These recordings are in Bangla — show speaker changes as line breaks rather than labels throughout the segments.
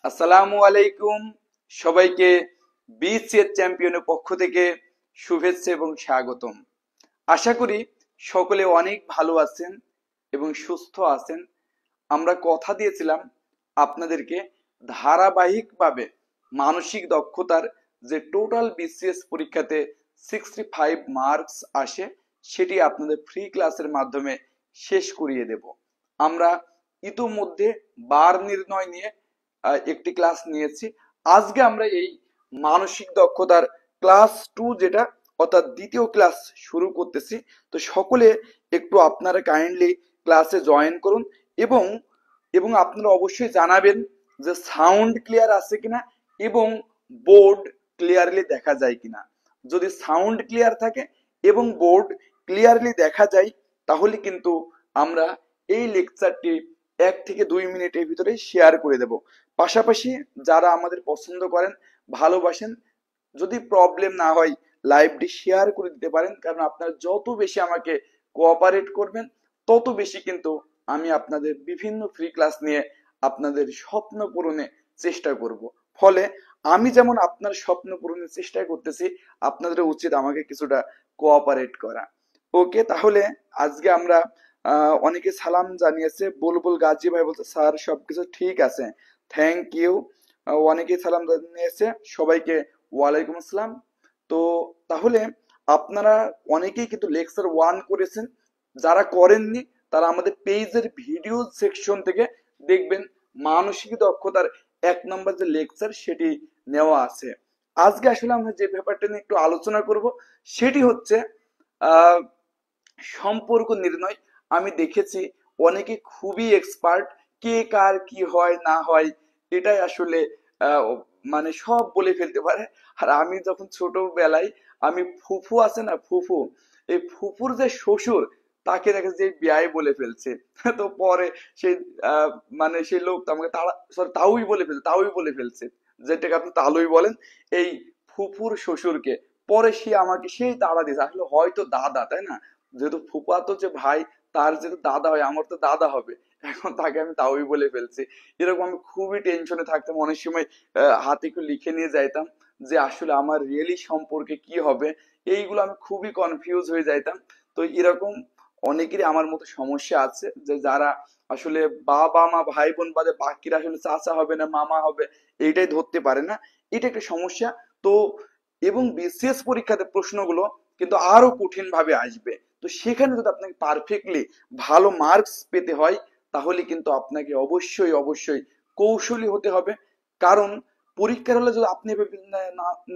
আসসালামু আলাইকুম। সবাইকে বিসিএস চ্যাম্পিয়নের পক্ষ থেকে শুভেচ্ছা এবং স্বাগতম। আশা করি সকলে অনেক ভালো আছেন এবং সুস্থ আছেন। আমরা কথা দিয়েছিলাম আপনাদেরকে ধারাবাহিকভাবে মানসিক দক্ষতার যে টোটাল বিসিএস পরীক্ষাতে 65 মার্কস আসে সেটি আপনাদের ফ্রি ক্লাসের মাধ্যমে শেষ করিয়ে দেব। আমরা ইতোমধ্যে বার নির্ণয় নিয়ে একটি ক্লাস নিয়েছি। আজকে আমরা এই মানসিক দক্ষতার ক্লাস 2 যেটা অর্থাৎ দ্বিতীয় ক্লাস শুরু করতেছি। তো সকলে একটু আপনারা কাইন্ডলি ক্লাসে জয়েন করুন এবং এবং আপনারা অবশ্যই জানাবেন যে সাউন্ড ক্লিয়ার আছে কিনা এবং বোর্ড ক্লিয়ারলি দেখা যায় কিনা। যদি সাউন্ড ক্লিয়ার থাকে এবং বোর্ড ক্লিয়ারলি দেখা যায় তাহলে কিন্তু আমরা এই লেকচারটি 1 থেকে 2 মিনিটের ভিতরে শেয়ার করে দেব। পাশাপাশি যারা আমাদের পছন্দ করেন, ভালোবাসেন, যদি প্রবলেম না হয় লাইভটি শেয়ার করে দিতে পারেন, কারণ আপনারা যত বেশি আমাকে কোঅপারেট করবেন তত বেশি কিন্তু আমি আপনাদের বিভিন্ন ফ্রি ক্লাস নিয়ে আপনাদের স্বপ্ন পূরণে চেষ্টা করব। ফলে আমি যেমন আপনার স্বপ্ন পূরণের চেষ্টা করতেছি, আপনাদের উচিত আমাকে কিছুটা কোঅপারেট করা। ওকে, তাহলে আজকে আমরা অনেকে সালাম জানিয়েছে। বুলবুল গাজী ভাই বলছে স্যার সবকিছু ঠিক আছে, থ্যাংক ইউ। অনেকে সালাম জানিয়েছে, সবাইকে ওয়ালাইকুম আসসালাম। তো তাহলে আপনারা অনেকেই কিন্তু লেকচার 1 করেছেন, যারা করেননি তারা আমাদের পেজের ভিডিও সেকশন থেকে দেখবেন মানসিক দক্ষতার 1 নম্বর যে লেকচার সেটি নেওয়া আছে। আজকে আসলে আমরা যে ব্যাপারটা নিয়ে একটু আলোচনা করব সেটি হচ্ছে আহ সম্পর্ক নির্ণয়। আমি দেখেছি অনেকে খুবই এক্সপার্ট, কে কার কি হয় না হয় এটাই আসলে আহ, মানে সব বলে ফেলতে পারে। আর আমি যখন ছোটবেলায়, আমি ফুফু আছে না, ফুফু, এই ফুফুর যে শ্বশুর তাকে দেখে যে বিয়াই বলে ফেলছে। তো পরে সেই মানে সেই লোক তো আমাকে তাড়া, সরি তাউই বলে ফেলছে, যেটাকে আপনি তালুই বলেন, এই ফুফুর শ্বশুরকে। পরে সে আমাকে সেই তাড়া দিয়েছে, আসলে হয়তো দাদা, তাই না? যেহেতু ফুফাতো যে ভাই, তার যেহেতু দাদা হয়, আমার তো দাদা হবে, এখন তাকে আমি তাওই বলে ফেলছি। এরকম আমি খুবই টেনশনে থাকতাম, অনেক সময় হাতে একটু লিখে নিয়ে যাইতাম যে আসলে আমার রিয়েলি সম্পর্কে কি হবে। এইগুলো আমি খুবই কনফিউজ হয়ে যাইতাম। তো এরকম অনেকেরই আমার মতো সমস্যা আছে, যে যারা আসলে বাবা মা ভাই বোন বাদে বাকিরা আসলে চাচা হবে না মামা হবে এইটাই ধরতে পারে না। এটা একটা সমস্যা। তো এবং বিসিএস পরীক্ষাতে প্রশ্নগুলো কিন্তু আরো কঠিন ভাবে আসবে। তো সেখানে যদি আপনাকে পারফেক্টলি ভালো মার্কস পেতে হয় তাহলে কিন্তু আপনাকে অবশ্যই অবশ্যই কৌশলী হতে হবে। কারণ পরীক্ষার হলে যদি আপনি ভেবে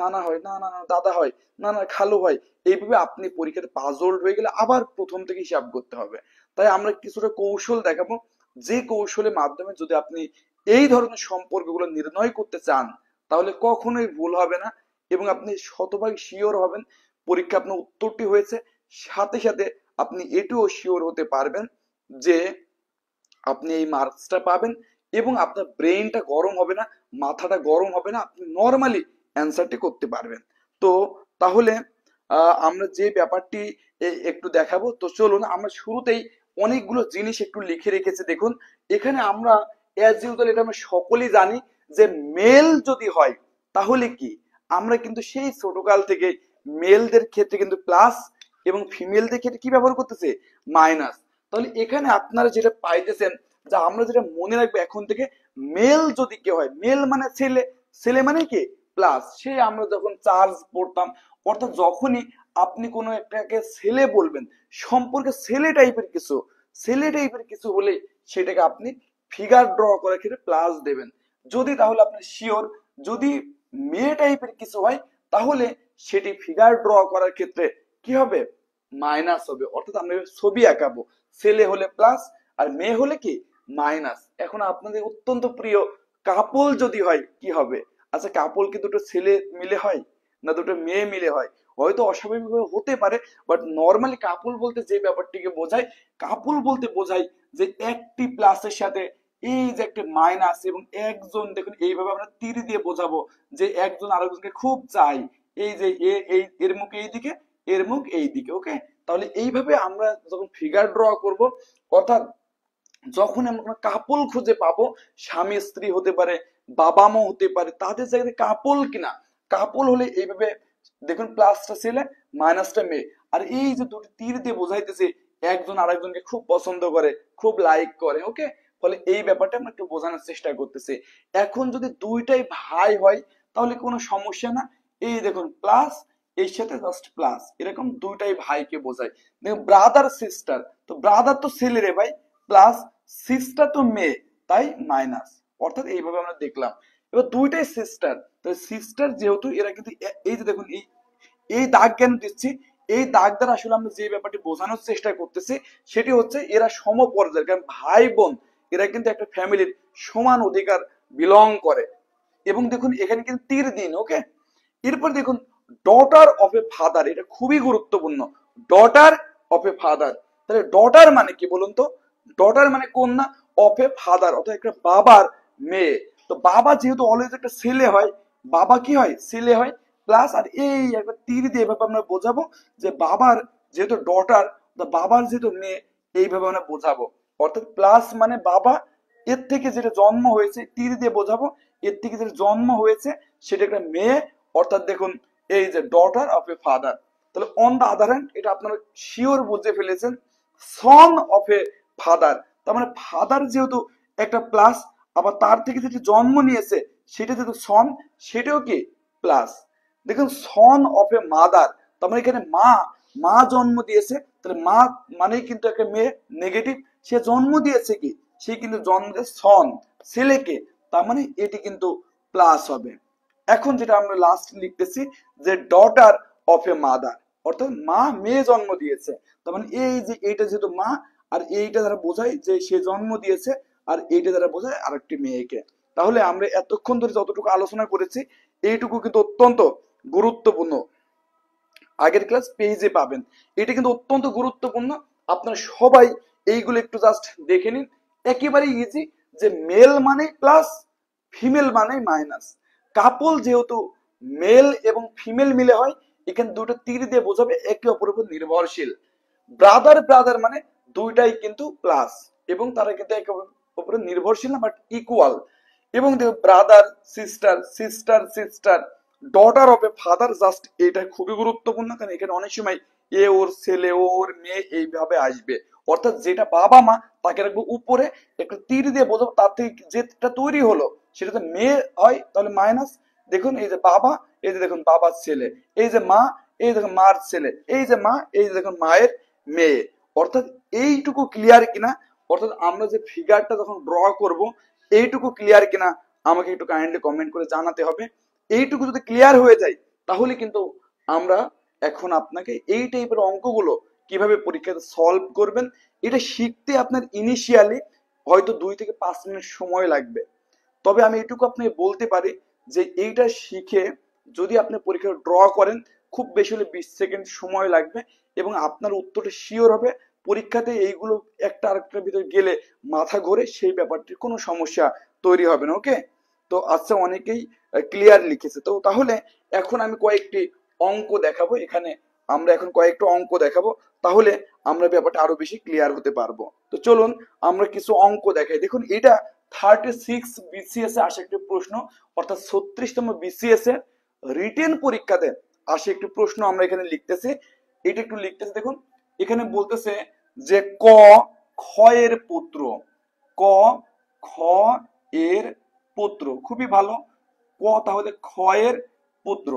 নানা হয়, না না না দাদা হয়, না না খালু হয়, এইভাবে আপনি পরীক্ষাতে পাজলড হয়ে গেলে আবার প্রথম থেকে হিসাব করতে হবে। তাই আমরা কিছুটা কৌশল দেখাবো, যে কৌশলের মাধ্যমে যদি আপনি এই ধরনের সম্পর্কগুলো নির্ণয় করতে চান তাহলে কখনোই ভুল হবে না এবং আপনি শতভাগ শিওর হবেন পরীক্ষা আপনার উত্তরটি হয়েছে। সাথে সাথে আপনি এটিও শিওর হতে পারবেন যে আপনি এই মার্কসটা পাবেন এবং আপনার ব্রেইনটা গরম হবে না, মাথাটা গরম হবে না, আপনি নর্মালি অ্যান্সারটি করতে পারবেন। তো তাহলে আমরা যে ব্যাপারটি একটু দেখাবো। তো চলুন আমরা শুরুতেই অনেকগুলো জিনিস একটু লিখে রেখেছি। দেখুন এখানে আমরা অ্যাজ ইউজুয়াল, এটা আমরা সকলেই জানি যে মেল যদি হয় তাহলে কি, আমরা কিন্তু সেই ছোটকাল থেকে মেলদের ক্ষেত্রে কিন্তু প্লাস এবং ফিমেলদের ক্ষেত্রে কি ব্যবহার করতেছে, মাইনাস। তাহলে এখানে আপনারা যেটা পাইতেছেন, যে আমরা যেটা মনে রাখবো এখন থেকে, মেল যদি কেউ হয়, মেল মানে ছেলে, ছেলে মানে কি প্লাস। সে আমরা যখন চার্জ পড়তাম, অর্থাৎ যখনই আপনি কোনো একটাকে ছেলে বলবেন, সম্পর্কে ছেলে টাইপের কিছু হলে সেটাকে আপনি ফিগার ড্র করার ক্ষেত্রে প্লাস দেবেন। যদি তাহলে আপনি শিওর, যদি মেয়ে টাইপের কিছু হয় তাহলে সেটি ফিগার ড্র করার ক্ষেত্রে কি হবে, মাইনাস হবে। অর্থাৎ আমরা ছবি আঁকাবো, ছেলে হলে প্লাস আর মেয়ে হলে কি মাইনাস। এখন আপনাদের অত্যন্ত প্রিয় কাপল যদি হয় কি হবে? আচ্ছা কাপল কি দুটো ছেলে মিলে হয় না দুটো মেয়ে মিলে হয়? হয়তো অস্বাভাবিকভাবে হতে পারে, বাট নর্মালি কাপল বলতে যে ব্যাপারটিকে বোঝায়, কাপল বলতে বোঝায় যে একটি প্লাসের সাথে এই যে একটা মাইনাস, এবং একজন, দেখুন এইভাবে আমরা তীর দিয়ে বোঝাবো যে একজন আরেকজনকে খুব চাই। এই যে এই এর মুখ এই দিকে, এর মুখ এই দিকে। ওকে, তাহলে এইভাবে আমরা যখন ফিগার ড্র করব, অর্থাৎ যখন আমরা কোনো কাপল খুঁজে পাবো, স্বামী স্ত্রী হতে পারে, বাবা মা হতে পারে, তাদের জায়গায় কাপল কিনা, কাপল হলে এইভাবে দেখুন প্লাসটা ছেলে মাইনাসটা মেয়ে, আর এই যে দুটি তীর দিয়ে বোঝাইতেছে একজন আরেকজনকে খুব পছন্দ করে, খুব লাইক করে, ওকে। ফলে এই ব্যাপারটা আমরা একটু বোঝানোর চেষ্টা করতেছি। এখন যদি দুইটাই ভাই হয় তাহলে কোনো সমস্যা না। এই দেখুন প্লাস, এর সাথে জাস্ট প্লাস, এরকম দুইটাই ভাইকে বোঝায়। দেখুন ব্রাদার সিস্টার, তো ব্রাদার তো ছেলে রে ভাই, প্লাস সিস্টার তো মেয়ে, তাই মাইনাস। অর্থাৎ এইভাবে আমরা দেখলাম। এবার দুইটাই সিস্টার, তো সিস্টার যেহেতু এরা কিন্তু এই যে দেখুন এই এই দাগ কেন দিচ্ছি, এই দাগ দ্বারা আসলে আমরা যে ব্যাপারটি বোঝানোর চেষ্টা করতেছি সেটি হচ্ছে এরা সমপর্যায়ের, কারণ ভাই বোন এরা কিন্তু একটা ফ্যামিলির সমান অধিকার বিলং করে। এবং দেখুন এখানে কিন্তু তীর দিন, ওকে। এরপর দেখুন ডটার অফ এ ফাদার, এটা খুবই গুরুত্বপূর্ণ। ডটার অফ এ ফাদার, তাহলে ডটার মানে কি বলুন তো? ডটার মানে কন্যা, অফ এ ফাদার অর্থাৎ একটা বাবার মেয়ে। তো বাবা যেহেতু অলওয়েজ একটা ছেলে হয়, বাবা কি হয়? ছেলে হয়। প্লাস আর এই একটা তীর দিয়ে এভাবে আমরা বোঝাবো যে বাবার যেহেতু ডটার, বাবার যেহেতু মেয়ে, এইভাবে আমরা বোঝাবো। অর্থাৎ প্লাস মানে বাবা, এর থেকে যেটা জন্ম হয়েছে তীর দিয়ে বোঝাবো, এর থেকে যেটা জন্ম হয়েছে সেটা একটা মেয়ে, অর্থাৎ দেখুন এই যে ডটার অফ এ ফাদার। তাহলে অন দা আদার হ্যান্ড, এটা আপনারা শিওর বুঝে ফেলেছেন, সন অফ এ ফাদার, তার মানে ফাদার যেহেতু একটা প্লাস, আবার তার থেকে যেটা জন্ম নিয়েছে সেটা যেহেতু সন, সেটাও কি প্লাস। দেখুন সন অফ এ মাদার, তার মানে এখানে মা, মা জন্ম দিয়েছে, তাহলে মা মানেই কিন্তু একটা মেয়ে, নেগেটিভ। সে জন্ম দিয়েছে কি? সে কিন্তু জন্ম দিয়েছে সন, ছেলেকে, তার মানে এটি কিন্তু প্লাস হবে। এখন যেটা আমরা লাস্ট লিখতেছি যে ডটার অফ এ মাদার, অর্থাৎ মা মেয়ে জন্ম দিয়েছে, তার মানে এই যে এইটা যেহেতু মা, আর এইটা দ্বারা বোঝায় যে সে জন্ম দিয়েছে, আর এইটা দ্বারা বোঝায় আরেকটি মেয়েকে। তাহলে আমরা এতক্ষণ ধরে যতটুকু আলোচনা করেছি এইটুকু কিন্তু অত্যন্ত গুরুত্বপূর্ণ, আগের ক্লাস পেজে পাবেন। এটা কিন্তু অত্যন্ত গুরুত্বপূর্ণ, আপনারা সবাই এইগুলো একটু জাস্ট দেখে নিন। একেবারে ইজি, যে মেল মানে প্লাস, ফিমেল মানে মাইনাস। কাপল যেহেতু মেল এবং ফিমেল মিলে হয়, এখানে দুটো তীর দিয়ে বোঝাবে একে অপরের উপর নির্ভরশীল। ব্রাদার ব্রাদার মানে দুইটাই কিন্তু প্লাস, এবং তারা কিন্তু একে অপরের উপরে নির্ভরশীল না, বাট ইকুয়াল। এবং দেখো brother sister, sister sister, daughter of a father, just এটা খুবই গুরুত্বপূর্ণ, কারণ এখানে অনেক সময় এ ওর ছেলে, ওর মেয়ে এইভাবে আসবে। অর্থাৎ যেটা বাবা মা তাকে রাখবো উপরে, একটা তীর দিয়ে বোঝাবো, তার থেকে যেটা তৈরি হলো সেটা তো মেয়ে হয়, তাহলে মাইনাস। দেখুন এই যে বাবা, এই যে দেখুন বাবার ছেলে, এই যে মা, এই দেখুন মার ছেলে, এই যে মা, এই যে দেখুন মায়ের মেয়ে। অর্থাৎ এইটুকু ক্লিয়ার কিনা, অর্থাৎ আমরা যে ফিগারটা যখন ড্র করব এইটুকু ক্লিয়ার কিনা আমাকে একটু কাইন্ডলি কমেন্ট করে জানাতে হবে। এইটুকু যদি ক্লিয়ার হয়ে যায় তাহলে কিন্তু আমরা এখন আপনাকে এই টাইপের অঙ্কগুলো কিভাবে পরীক্ষাতে সলভ করবেন এটা শিখতে আপনার ইনিশিয়ালি হয়তো 2 থেকে 5 মিনিট সময় লাগবে। তবে আমি এটুকু আপনাকে বলতে পারি যে এইটা শিখে যদি আপনি পরীক্ষা ড্র করেন খুব বেশি হলে 20 সেকেন্ড সময় লাগবে, এবং আপনার উত্তরটা শিওর হবে। পরীক্ষাতে এইগুলো একটা আরেকটার ভিতরে গেলে মাথা ঘোরে, সেই ব্যাপারটির কোনো সমস্যা তৈরি হবে না, ওকে। তো আচ্ছা, অনেকেই ক্লিয়ার লিখেছে, তো তাহলে এখন আমি কয়েকটি অঙ্ক দেখাবো এখানে, আমরা এখন কয়েকটা অঙ্ক দেখাবো, তাহলে আমরা ব্যাপারটা আরো বেশি ক্লিয়ার হতে পারবো। তো চলুন আমরা কিছু অঙ্ক দেখাই। দেখুন এটা 36 বিসিএস এ আসে একটি প্রশ্ন, অর্থাৎ 36তম বিসিএস এর রিটেন পরীক্ষাতে আসে একটি প্রশ্ন, আমরা এখানে লিখতেছি। এটা একটু লিখতেছি, দেখুন এখানে বলতেছে যে ক খ এর পুত্র, ক খ এর পুত্র, খুবই ভালো। ক তাহলে খ এর পুত্র।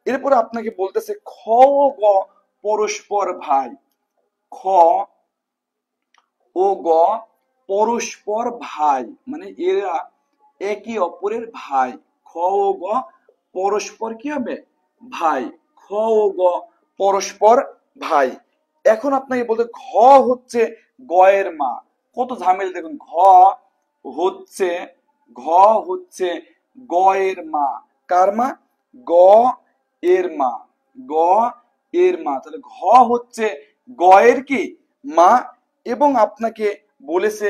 এরপরে আপনাকে বলতেছে খ ও গ পরস্পর ভাই, খ ও গ পরস্পর ভাই, মানে এরা একে অপরের ভাই। খ ও গ পরস্পর কি হবে? ভাই। খ ও গ পরস্পর ভাই। এখন আপনাকে বলতে ঘ হচ্ছে গ এর মা, কত ঝামেলা দেখুন। হচ্ছে ঘ হচ্ছে গ এর মা, কার মা? গ এর মা, গ এর মা। তাহলে ঘ হচ্ছে গ এর কি? মা। এবং আপনাকে বলেছে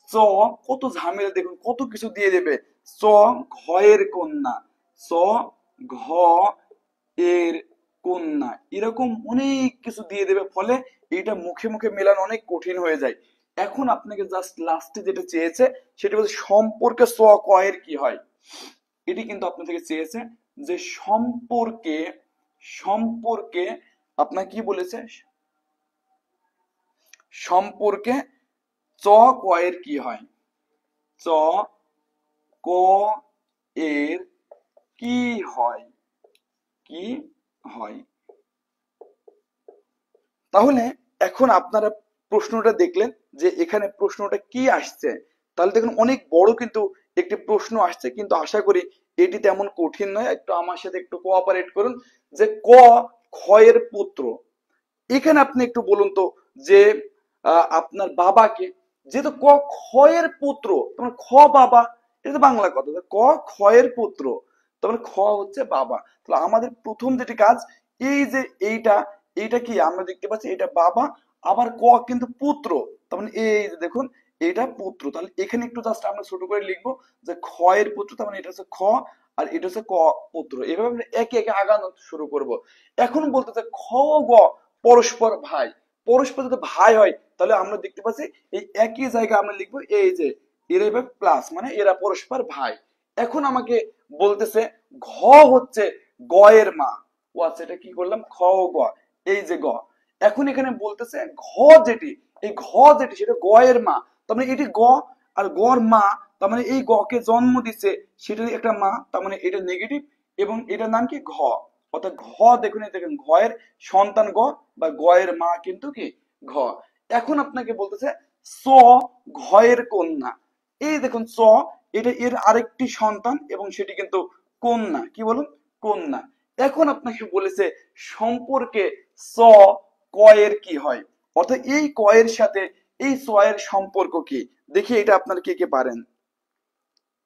চ, কত ঝামেলা দেখুন, কত কিছু দিয়ে দেবে। চ ঘ এর কন্যা, চ ঘ এর কন্যা, এরকম অনেক কিছু দিয়ে দেবে, ফলে এটা মুখে মুখে মেলানো অনেক কঠিন হয়ে যায়। এখন আপনাকে জাস্ট লাস্টে যেটা চেয়েছে সেটা হচ্ছে সম্পর্কে স ক এর কি হয়, এটি কিন্তু আপনার থেকে চেয়েছে যে সম্পর্কে, সম্পর্কে আপনার কি বলেছে, সম্পর্কে চ ক এর কি হয়, চ ক এর কি হয়, কি হয়। তাহলে এখন আপনারা প্রশ্নটা দেখলেন যে এখানে প্রশ্নটা কি আসছে, তাহলে দেখুন অনেক বড় কিন্তু একটি প্রশ্ন আসছে, কিন্তু আশা করি এটি তেমন কঠিন নয়, একটু আমার সাথে একটু কোঅপারেট করুন। যে ক ক্ষয়ের পুত্র, এখানে আপনি একটু বলুন তো যে আপনার বাবাকে, যেহেতু ক ক্ষয়ের পুত্র তোমার খ বাবা, এটা তো বাংলা কথা, ক ক্ষয়ের পুত্র তারপরে খ হচ্ছে বাবা, তাহলে আমাদের প্রথম যেটি কাজ, এই যে এইটা, এইটা কি আমরা দেখতে পাচ্ছি এটা বাবা, আবার ক কিন্তু পুত্র, তার মানে এই যে দেখুন এটা পুত্র, তাহলে এখানে একটু জাস্ট আমরা ছোট করে লিখবো যে ক্ষয়ের পুত্র, তার মানে এটা হচ্ছে খ আর এটা হচ্ছে ক পুত্র, এভাবে আমরা একে একে আগানো শুরু করব। এখন বলতেছে খ গ পরস্পর ভাই, পরস্পর যদি ভাই হয় তাহলে আমরা দেখতে পাচ্ছি এই একই জায়গায় আমরা লিখবো এই যে এরা প্লাস, মানে এরা পরস্পর ভাই। এখন আমাকে বলতেছে ঘ হচ্ছে গ এর মা, ও আচ্ছা এটা কি করলাম খ ও গ, এই যে গ, এখন এখানে বলতেছে ঘ যেটি, এই ঘ যেটি সেটা গ এর মা, তার মানে এটি গ আর গর মা, তার মানে এই গ কে জন্ম দিচ্ছে সেটারই একটা মা, তার মানে এটা নেগেটিভ, এবং এটার নাম কি ঘ, অর্থাৎ ঘ দেখুন এই দেখেন ঘ এর সন্তান গ বা গ এর মা কিন্তু কি ঘ। এখন আপনাকে বলতেছে স ঘ এর কন্যা, এই দেখুন স এটা এর আরেকটি সন্তান এবং সেটি কিন্তু কন্যা, কি বলুন কন্যা। এখন আপনাকে বলেছে সম্পর্কে স ক এর কি হয়, অর্থাৎ এই ক এর সাথে এই স এর সম্পর্ক কি, দেখি এটা আপনারা কে কে পারেন।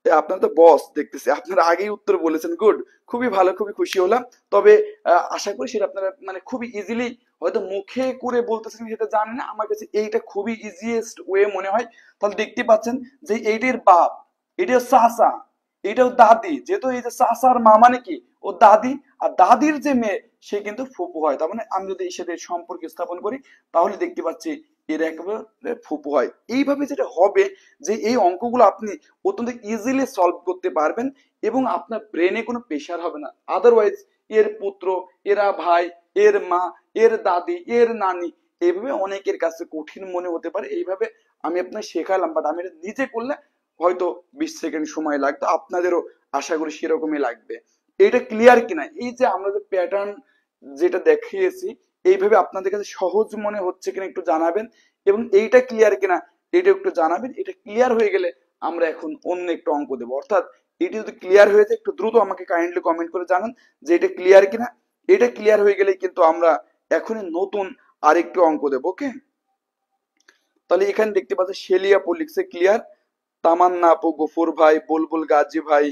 আপনার তো বস দেখতেছি আপনারা আগেই উত্তর বলেছেন, গুড, খুবই ভালো, খুবই খুশি হলাম। তবে আশা করি সেটা আপনারা মানে খুবই ইজিলি, হয়তো মুখে করে বলতেছেন সেটা জানি না, আমার কাছে এইটা খুবই ইজিয়েস্ট ওয়ে মনে হয়। তাহলে দেখতে পাচ্ছেন যে এইটির বাপ, এটাও চাচা, এটাও দাদি, যেহেতু এই যে চাচার মা মানে কি ও দাদি, আর দাদির যে মেয়ে সে কিন্তু ফুপু হয়, তার মানে আমি যদি এর সাথে সম্পর্ক স্থাপন করি তাহলে দেখতে পাচ্ছি এর একেবারে ফুপু হয়। এইভাবে যেটা হবে যে এই অঙ্কগুলো আপনি অত্যন্ত ইজিলি সলভ করতে পারবেন এবং আপনার ব্রেনে কোনো প্রেশার হবে না। আদারওয়াইজ এর পুত্র, এরা ভাই, এর মা, এর দাদি, এর নানি, এইভাবে অনেকের কাছে কঠিন মনে হতে পারে। এইভাবে আমি আপনাকে শেখালাম, বাট আমি এটা নিজে করলে হয়তো 20 সেকেন্ড সময় লাগতো, আপনাদেরও আশা করি সেরকমই লাগবে। এটা ক্লিয়ার কিনা, এই যে আমরা যে প্যাটার্ন যেটা দেখিয়েছি এইভাবে আপনাদের কাছে সহজ মনে হচ্ছে কিনা একটু জানাবেন, এবং এইটা ক্লিয়ার কিনা এটা একটু জানাবেন। এটা ক্লিয়ার হয়ে গেলে আমরা এখন অন্য একটু অঙ্ক দেবো, অর্থাৎ এটি যদি ক্লিয়ার হয়ে যায় একটু দ্রুত আমাকে কাইন্ডলি কমেন্ট করে জানান যে এটা ক্লিয়ার কিনা। এটা ক্লিয়ার হয়ে গেলে কিন্তু আমরা এখনই নতুন আরেকটু অঙ্ক দেবো, ওকে। তাহলে এখানে দেখতে পাচ্ছি শেলিয়া আপু লিখছে ক্লিয়ার, তামান্না আপু, গফুর ভাই, বুলবুল গাজী ভাই,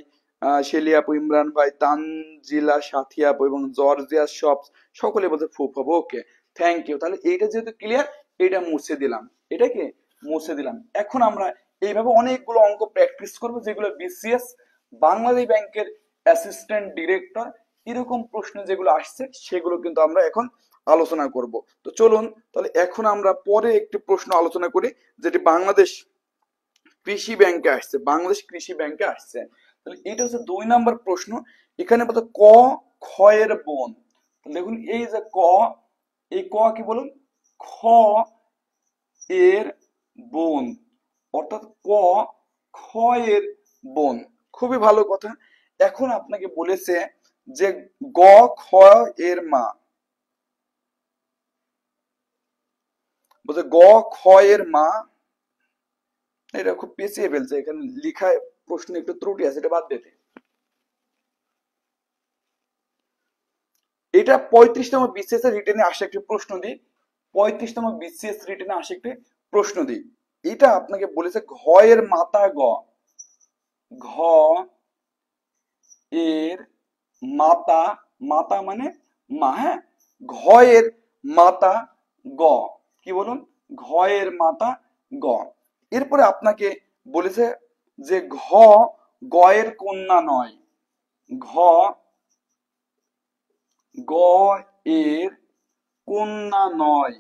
শেলিয়া আপু, ইমরান ভাই, তানজিলা সাথী আপু এবং জর্জিয়া সব সকলে বলছে ফুপ হবো, ওকে, থ্যাংক ইউ। তাহলে এইটা যেহেতু ক্লিয়ার, এটা মুছে দিলাম, এটাকে মুছে দিলাম। এখন আমরা এইভাবে অনেকগুলো অঙ্ক প্র্যাকটিস করবো যেগুলো বিসিএস, বাংলাদেশ ব্যাংকের অ্যাসিস্ট্যান্ট ডিরেক্টর এরকম প্রশ্ন যেগুলো আসছে সেগুলো কিন্তু আমরা এখন আলোচনা করব। তো চলুন তাহলে এখন আমরা পরে একটি প্রশ্ন আলোচনা করি যেটি বাংলাদেশ কৃষি ব্যাংকে আসছে, বাংলাদেশ কৃষি ব্যাংকে আসছে। তাহলে এটা হচ্ছে 2 নম্বর প্রশ্ন। এখানে বলতে ক খ এর বোন, দেখুন এই যে ক, এই ক কি বলুন খ এর বোন, অর্থাৎ ক খ এর বোন, খুবই ভালো কথা। এখন আপনাকে বলেছে যে গ খ এর মা, বলছে গ খ এর মা, এটা খুব পেঁচিয়ে ফেলছে এখানে লিখায়, প্রশ্ন একটু ত্রুটি আছে, এটা বাদ দিতে। এটা 35তম বিসিএস এর রিটেনে আসে একটি প্রশ্ন দিই, 35তম বিসিএস রিটেনে আসে একটি প্রশ্ন দিই। এটা আপনাকে বলেছে ঘ এর মাতা গ, ঘ এর মাতা, মাতা মানে মা, হ্যাঁ, ঘ এর মাতা গ, কি বলুন ঘ এর মাতা গ। এরপরে আপনাকে বলেছে যে ঘ গ এর কন্যা নয়, ঘ গ এর কন্যা নয়,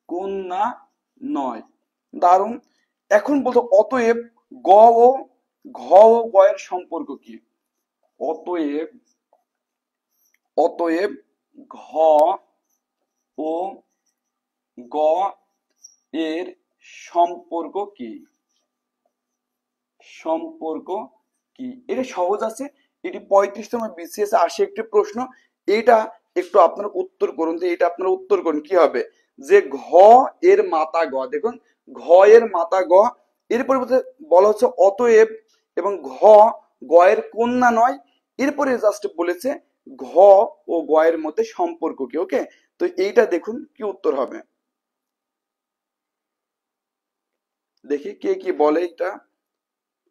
কন্যা নয়। দারুণ। এখন বলতো অতএব গ ও ঘ ও গ এর সম্পর্ক কি? অতএব অতএব ঘ ও গ এর সম্পর্ক কি? সম্পর্ক কি? এটা সহজ আছে, এটি 35তম বিসিএস আসে একটি প্রশ্ন। এটা একটু আপনারা উত্তর করুন, তো এটা আপনারা উত্তর করুন কি হবে, যে ঘ এর মাতা গ, দেখুন ঘ এর মাতা গ, এর পরিবর্তে বলা হচ্ছে অতএব এবং ঘ গ এর কন্যা নয়, এরপরে জাস্ট বলেছে ঘ ও গ এর মধ্যে সম্পর্ক কি। ওকে, তো এইটা দেখুন কি উত্তর হবে, দেখি কে কি বলে এটা।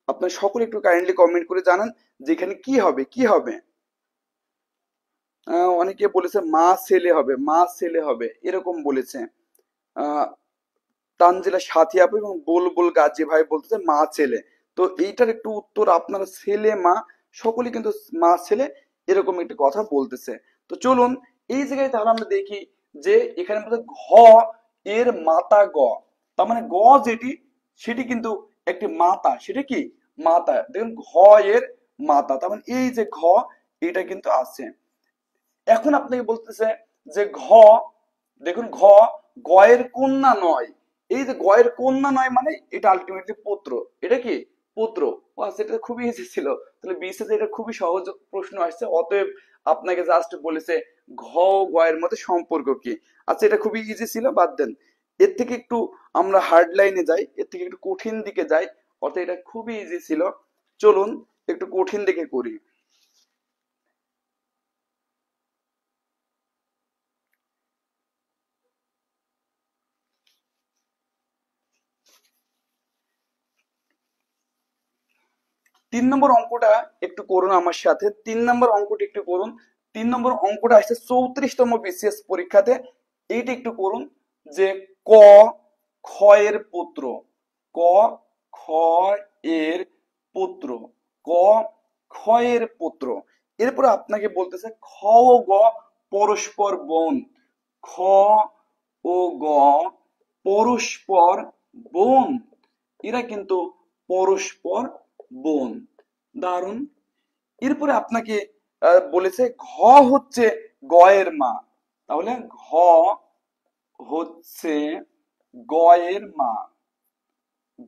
আপনার সকলে একটু কাইন্ডলি কমেন্ট করে জানান যে এখানে কি হবে, কি হবে। অনেকে বলেছে মা ছেলে হবে, মা ছেলে হবে, এরকম বলেছে। আহ তানজিলা সাথী আপু এবং বুলবুল গাজী ভাই বলতেছে মা ছেলে। তো এইটার একটু উত্তর আপনারা ছেলে মা সকলে কিন্তু মা ছেলে এরকম একটি কথা বলতেছে। তো চলুন এই জায়গায় তাহলে আমরা দেখি যে এখানে বলতে ঘ এর মাতা গ, তার মানে গ যেটি সেটি কিন্তু একটি মাতা, সেটা কি মাতা, দেখুন ঘ এর মাতা, তার মানে এই যে ঘ এটা কিন্তু আছে। এখন আপনাকে বলতেছে যে ঘ, দেখুন ঘ গয়ের কন্যা নয়, এই যে গয়ের কন্যা নয় মানে এটা আলটিমেটলি পুত্র, এটা কি পুত্র। ও আচ্ছা, এটা খুবই ইজি ছিল, তাহলে বিসিএস এটা খুবই সহজ প্রশ্ন আসছে। অতএব আপনাকে জাস্ট বলেছে ঘ ও গয়ের মধ্যে সম্পর্ক কি। আচ্ছা, এটা খুবই ইজি ছিল, বাদ দেন। এর থেকে একটু আমরা হার্ড লাইনে যাই, এর থেকে একটু কঠিন দিকে যাই, অর্থাৎ এটা খুবই ইজি ছিল। চলুন একটু কঠিন দিকে করি। 3 নম্বর অঙ্কটা একটু করুন আমার সাথে, 3 নম্বর অঙ্কটা একটু করুন। 3 নম্বর অঙ্কটা আসছে 34তম বিসিএস পরীক্ষাতে, এইটা একটু করুন যে ক খ এর পুত্র, ক খ এর পুত্র, ক খ এর পুত্র, এরপরে আপনাকে বলতেছে খ ও গ পরস্পর বোন, খ ও গ পরস্পর বোন, এরা কিন্তু পরস্পর বোন। দারুন। এরপরে আপনাকে বলেছে ঘ হচ্ছে গ এর মা, তাহলে ঘ হচ্ছে গ এর মা,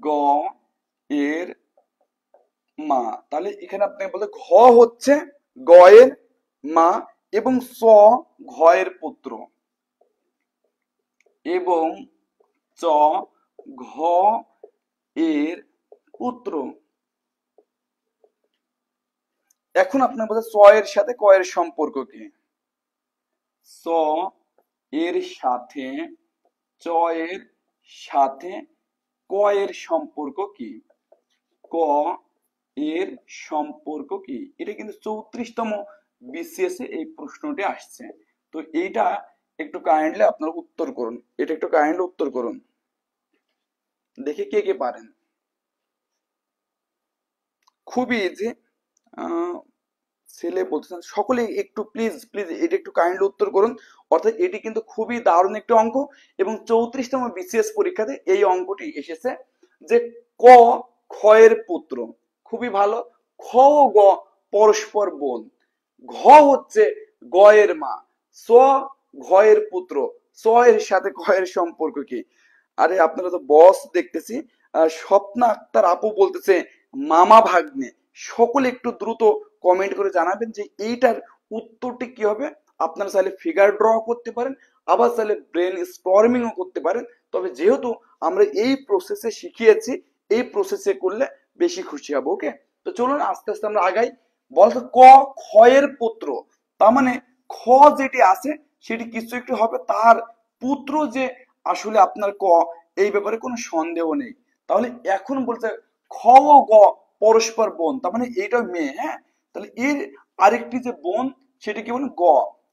গ এর মা, তাহলে এখানে আপনাকে বলে ঘ হচ্ছে গ এর মা এবং স ঘ এর পুত্র এবং চ ঘ এর পুত্র। এখন আপনার বলতে স এর সাথে ক এর সম্পর্ক কি? স এর সাথে চ এর সাথে ক এর সম্পর্ক কি? ক এর সম্পর্ক কি? এটা কিন্তু 34তম বিসিএস এ এই প্রশ্নটি আসছে। তো এইটা একটু কাইন্ডলি আপনারা উত্তর করুন, এটা একটু কাইন্ডলি উত্তর করুন, দেখি কে কে পারেন। খুবই ইজি। ছেলে বলতেছেন সকলে, একটু প্লিজ প্লিজ এটা একটু কাইন্ডলি উত্তর করুন। অর্থাৎ এটি কিন্তু খুবই দারুণ একটি অঙ্ক এবং 34তম বিসিএস পরীক্ষাতে এই অঙ্কটি এসেছে যে ক খ এর পুত্র, খুবই ভালো, খ ও গ পরস্পর বোন, ঘ হচ্ছে গ এর মা, স ঘ এর পুত্র, স এর সাথে খ এর সম্পর্ক কি? আরে আপনারা তো বস দেখতেছি। স্বপ্না আক্তার আপু বলতেছে মামা ভাগ্নে, সকলে একটু দ্রুত কমেন্ট করে জানাবেন যে এইটার উত্তরটি কি হবে। আপনারা চাইলে ফিগার ড্র করতে পারেন, আবার চাইলে ব্রেন স্টর্মিংও করতে পারেন, তবে যেহেতু আমরা এই প্রসেসে শিখিয়েছি এই প্রসেসে করলে বেশি খুশি হব। ওকে, তো চলুন আস্তে আস্তে আমরা আগাই। বলতো ক খ এর পুত্র, তার মানে খ যেটি আছে সেটি কিছু একটু হবে, তার পুত্র যে আসলে আপনার ক, এই ব্যাপারে কোনো সন্দেহ নেই। তাহলে এখন বলতে খ ও গ পরস্পর বোন, তার মানে এইটা মেয়ে, হ্যাঁ, তাহলে এর আরেকটি যে বোন সেটি কি বলেন গ,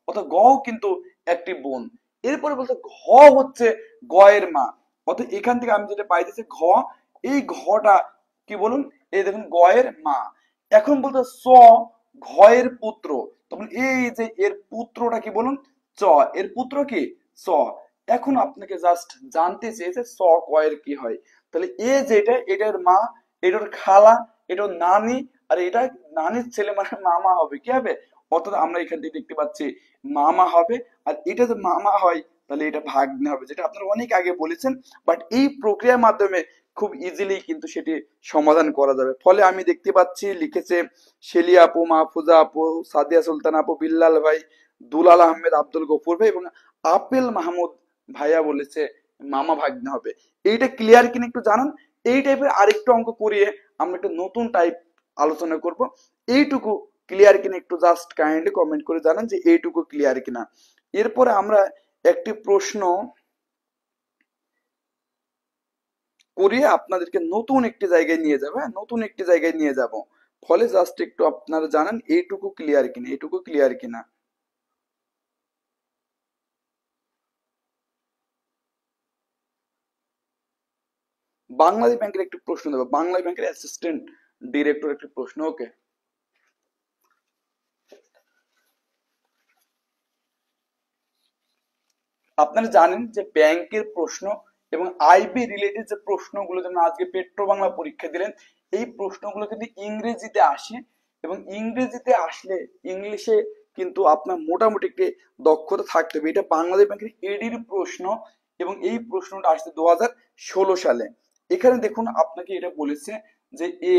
অর্থাৎ গ কিন্তু একটি বোন। এরপরে বলতে ঘ হচ্ছে গ এর মা, অর্থাৎ এখান থেকে আমি যেটা পাইতেছি ঘ, এই ঘটা কি বলুন, এই দেখুন গ এর মা। এখন বলতে স ঘ এর পুত্র, তখন এই যে এর পুত্রটা কি বলুন চ, এর পুত্র কি চ। এখন আপনাকে জাস্ট জানতে চেয়েছে স কয়ের কি হয়, তাহলে এ যেটা এটার মা, এটার খালা, এটার নানি, আর এটা নানির ছেলে মানে মামা হবে, কি হবে? অর্থাৎ আমরা এখান থেকে দেখতে পাচ্ছি মামা হবে, আর এটা যদি মামা হয় তাহলে এটা ভাগ্নে হবে, যেটা আপনারা অনেক আগে বলেছেন। বাট এই প্রক্রিয়ার মাধ্যমে খুব ইজিলি কিন্তু সেটি সমাধান করা যাবে। ফলে আমি দেখতে পাচ্ছি লিখেছে শেলি আপু, মাহফুজা আপু, সাদিয়া সুলতান আপু, বিল্লাল ভাই, দুলাল আহমেদ, আব্দুল গফুর ভাই এবং আপেল মাহমুদ ভাইয়া বলেছে মামা ভাগ্নে হবে। এইটা ক্লিয়ার কিনা একটু জানান। এই টাইপের আরেকটু অঙ্ক করিয়ে আমরা একটা নতুন টাইপ আলোচনা করব। এইটুকু ক্লিয়ার কিনা একটু জাস্ট কাইন্ডলি কমেন্ট করে জানান যে এইটুকু ক্লিয়ার কিনা। এরপরে আমরা একটি প্রশ্ন করিয়ে আপনাদেরকে নতুন একটি জায়গায় নিয়ে যাবো, হ্যাঁ নতুন একটি জায়গায় নিয়ে যাব। ফলে জাস্ট একটু আপনারা জানান এইটুকু ক্লিয়ার কিনা, এইটুকু ক্লিয়ার কিনা। বাংলাদেশ ব্যাংকের একটি প্রশ্ন দেবো, বাংলাদেশ ব্যাংকের অ্যাসিস্ট্যান্ট ডিরেক্টর একটি প্রশ্ন। ওকে, আপনারা জানেন যে ব্যাংকের প্রশ্ন এবং আইবি রিলেটেড যে প্রশ্নগুলো, যেমন আজকে পেট্রো বাংলা পরীক্ষা দিলেন, এই প্রশ্নগুলো কিন্তু ইংরেজিতে আসে এবং ইংরেজিতে আসলে ইংলিশে কিন্তু আপনার মোটামুটি একটি দক্ষতা থাকতে হবে। এটা বাংলাদেশ ব্যাংকের এডির প্রশ্ন এবং এই প্রশ্নটা আসছে 2016 সালে। এখানে দেখুন আপনাকে এটা বলেছে যে এ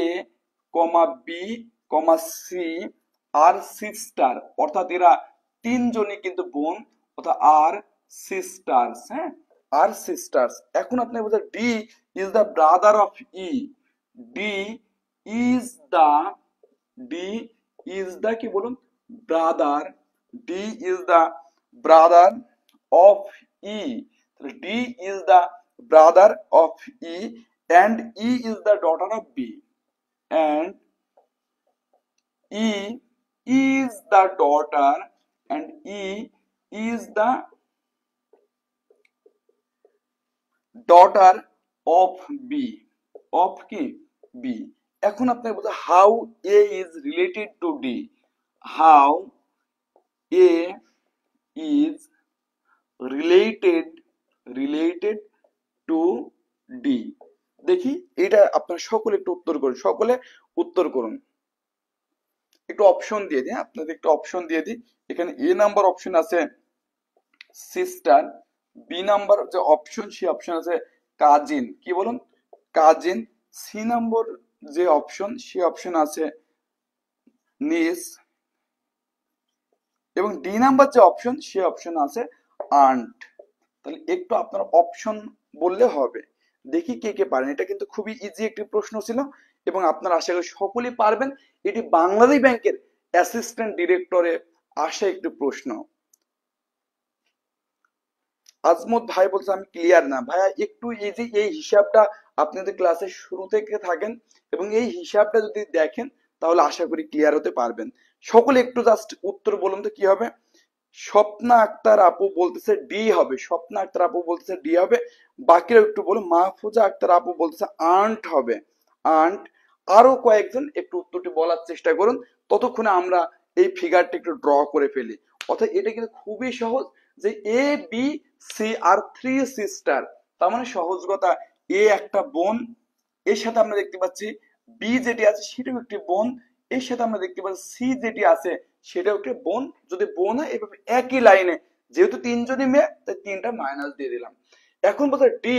কমা বি কমা সি আর সিস্টার, অর্থাৎ এরা তিনজনই কিন্তু বোন, অর্থাৎ আর সিস্টার্স, হ্যাঁ আর সিস্টার্স। এখন আপনি বলছেন D is the brother of E, D is the, D is the কি বলুন, brother, D is the brother of E, D is the brother of E and E is the daughter of B, and E is the daughter, and E is the daughter of B, of কি B। এখন আপনি বলতে how A is related to D, how A is related to D। দেখি এটা আপনারা সকলে একটু উত্তর করুন, সকলে উত্তর করুন। একটু অপশন দিয়ে দিই, আপনাদের একটু অপশন দিয়ে দিই। এখানে এ নাম্বার অপশন আছে সিস্টার, বি নাম্বার যে অপশন সেই অপশন আছে কাজিন, কি বলুন কাজিন, সি নম্বর যে অপশন সেই অপশন আছে নিস, এবং ডি নাম্বার যে অপশন সেই অপশন আছে আন্ট। তাহলে একটু আপনার অপশন বললে হবে। দেখি কে কে পারেন। এটা কিন্তু খুবই ইজি একটি প্রশ্ন ছিল এবং আপনারা আশা করি সকলেই পারবেন। এটি বাংলাদেশ ব্যাংকের অ্যাসিস্ট্যান্ট ডিরেক্টরে আসা একটি প্রশ্ন। আজমত ভাই বলছে আমি ক্লিয়ার না। ভাইয়া একটু এই যে এই হিসাবটা আপনাদের ক্লাসের শুরু থেকে থাকেন এবং এই হিসাবটা যদি দেখেন তাহলে আশা করি ক্লিয়ার হতে পারবেন। সকলে একটু জাস্ট উত্তর বলুন তো কি হবে। স্বপ্না আক্তার আপু বলতেছে ডি হবে, স্বপ্না আক্তার আপু বলতেছে ডি হবে। বাকিরা একটু বলুন। মাহফুজা আক্তার আপু বলতেছে আন্ট হবে, আন্ট। আরো কয়েকজন একটু উত্তরটি বলার চেষ্টা করুন, ততক্ষণে আমরা এই ফিগারটি একটু ড্র করে ফেলি। অর্থাৎ এটা কিন্তু খুবই সহজ যে A B C R three sister, তার মানে সহজ কথা এ একটা বোন, এর সাথে আমরা দেখতে পাচ্ছি বি যেটি আছে সেটাও একটি বোন, এর সাথে আমরা দেখতে পাচ্ছি সি যেটি আছে সেটাও একটি বোন। যদি বোন হয় এভাবে একই লাইনে, যেহেতু তিনজনই মেয়ে তাই তিনটা মাইনাস দিয়ে দিলাম। এখন বলতে D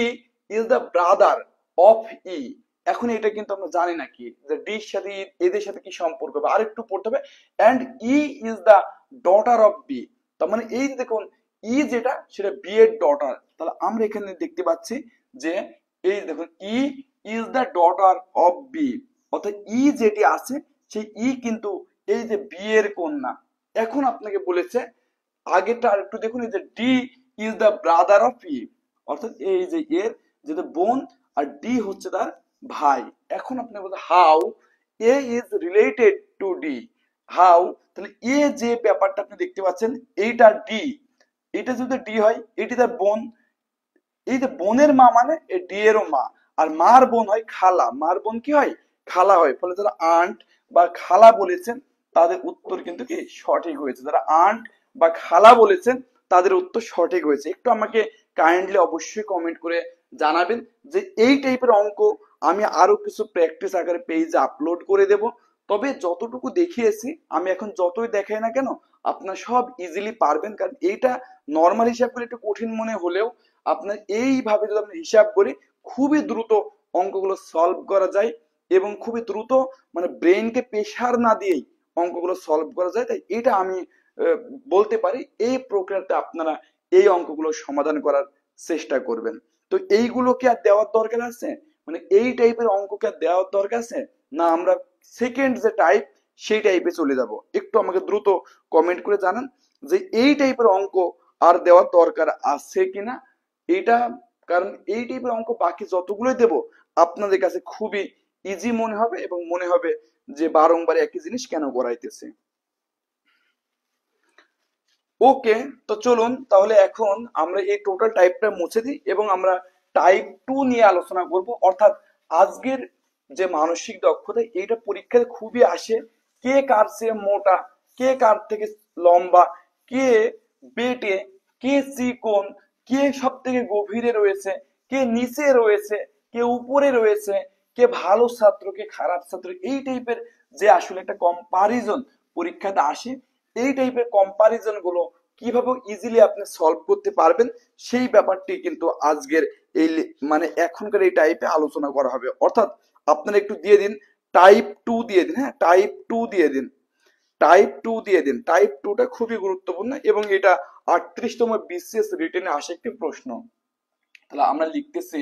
is the brother of E. এখন এটা কিন্তু আমরা জানি না কি যে ডির সাথে এদের সাথে কি সম্পর্ক হবে, আরেকটু পড়তে হবে। And E is the daughter of B, তার মানে এই দেখুন ই যেটা সেটা বি এর ডটার। তাহলে আমরা এখানে দেখতে পাচ্ছি যে এই দেখুন E is the daughter of B, অর্থাৎ ই যেটি আছে সেই ই কিন্তু এই যে বি এর কন্যা। এখন আপনাকে বলেছে আগেরটা আরেকটু দেখুন, এই যে D is the brother of E, অর্থাৎ এই যে এর যেটা বোন আর ডি হচ্ছে তার ভাই। এখন আপনি বলতে how A is related to D, how, তাহলে এ যে ব্যাপারটা আপনি দেখতে পাচ্ছেন এইটা ডি, এটা যদি ডি হয় এটি তার বোন, এই যে বোনের মা মানে ডি এরও মা, আর মার বোন হয় খালা, মার বোন কি হয় খালা হয়। ফলে যারা আন্ট বা খালা বলেছেন তাদের উত্তর কিন্তু কি সঠিক হয়েছে, যারা আন্ট বা খালা বলেছেন তাদের উত্তর সঠিক হয়েছে। একটু আমাকে কাইন্ডলি অবশ্যই কমেন্ট করে জানাবেন যে এই টাইপের অঙ্ক আমি আরো কিছু প্র্যাকটিস আকারে পেজে আপলোড করে দেব। তবে যতটুকু দেখিয়েছি আমি এখন যতই দেখাই না কেন আপনার সব ইজিলি পারবেন, কারণ এইটা নর্মাল হিসাব করে একটু কঠিন মনে হলেও আপনার এইভাবে যদি আপনি হিসাব করি খুবই দ্রুত অঙ্কগুলো সলভ করা যায় এবং খুবই দ্রুত মানে ব্রেনকে প্রেশার না দিয়েই অঙ্কগুলো সলভ করা যায়। তাই এটা আমি বলতে পারি এই প্রক্রিয়াতে আপনারা এই অঙ্কগুলো সমাধান করার চেষ্টা করবেন। তো এইগুলো কি আর দেওয়ার দরকার আছে, মানে এই টাইপের অঙ্ক কি আর দেওয়ার দরকার আছে, না আমরা সেকেন্ড যে টাইপ সেই টাইপে চলে যাব? একটু আমাকে দ্রুত কমেন্ট করে জানান যে এই টাইপের অঙ্ক আর দেওয়ার দরকার আছে কিনা এটা, কারণ এই টাইপের অঙ্ক বাকি যতগুলোই দেব আপনাদের কাছে খুবই ইজি মনে হবে এবং মনে হবে যে বারংবার একই জিনিস কেন করাইতেছে। ওকে, তো চলুন তাহলে এখন আমরা এই টোটাল টাইপটা মুছে দিই এবং আমরা টাইপ 2 নিয়ে আলোচনা করব। অর্থাৎ আজকের যে মানসিক দক্ষতা এইটা পরীক্ষায় খুবই আসে, কে কার চেয়ে মোটা, কে কার থেকে লম্বা, কে বেটে, কে চিকন, কে সব থেকে গভীরে রয়েছে, কে নিচে রয়েছে, কে উপরে রয়েছে, কে ভালো ছাত্র, কে খারাপ ছাত্র, এই টাইপের যে আসলে একটা কম্পারিজন পরীক্ষাতে আসে, এই টাইপের কম্পারিজন গুলো কিভাবে ইজিলি আপনি সলভ করতে পারবেন সেই ব্যাপারটি কিন্তু আজকের এই মানে এখনকার এই টাইপে আলোচনা করা হবে। অর্থাৎ আপনারা একটু দিয়ে দিন টাইপ 2 দিয়ে দিন, হ্যাঁ টাইপ 2 দিয়ে দিন, টাইপ 2 দিয়ে দিন। টাইপ 2টা খুবই গুরুত্বপূর্ণ এবং এটা 38তম বিসিএস রিটেনে আসে একটি প্রশ্ন। তাহলে আমরা লিখতেছি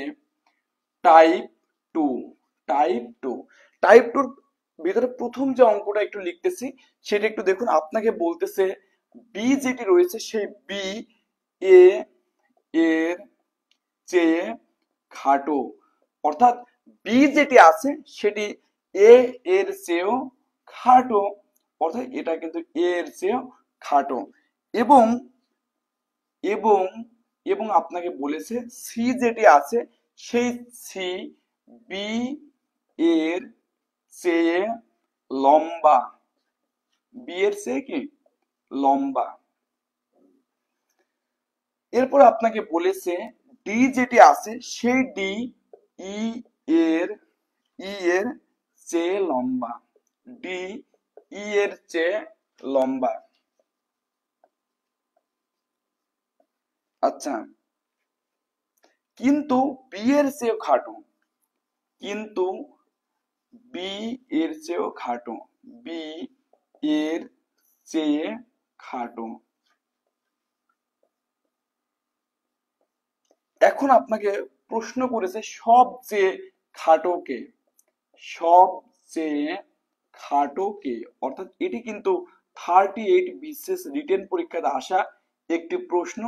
টাইপ 2, টাইপ 2। টাইপ 2 ভিতরে প্রথম যে অঙ্কটা একটু লিখতেছি সেটা একটু দেখুন। আপনাকে বলতেছে বি যেটি রয়েছে সেই বি এ এর চেয়ে খাটো, অর্থাৎ বি যেটি আছে সেটি এ এর চেয়েও খাটো, অর্থাৎ এটা কিন্তু এ এর চেয়েও খাটো। এবং এবং এবং আপনাকে বলেছে সি যেটি আছে সেই সি বি এর চেয়ে লম্বা, বি এর চেয়ে কি লম্বা। এরপর আপনাকে বলেছে ডি যেটি আছে সেই ডি ই এর চেয়ে লম্বা, ডি ই এর চেয়ে লম্বা। আচ্ছা, কিন্তু বি এর চেয়েও খাটো, কিন্তু বি এর চেয়েও খাটো, বি এর চেয়ে খাটো। এখন আপনাকে প্রশ্ন করেছে সবচেয়ে খাটো কে, সবচেয়ে খাটো কে, অর্থাৎ এটি কিন্তু 38 বিসিএস রিটেন পরীক্ষাতে আসা একটি প্রশ্ন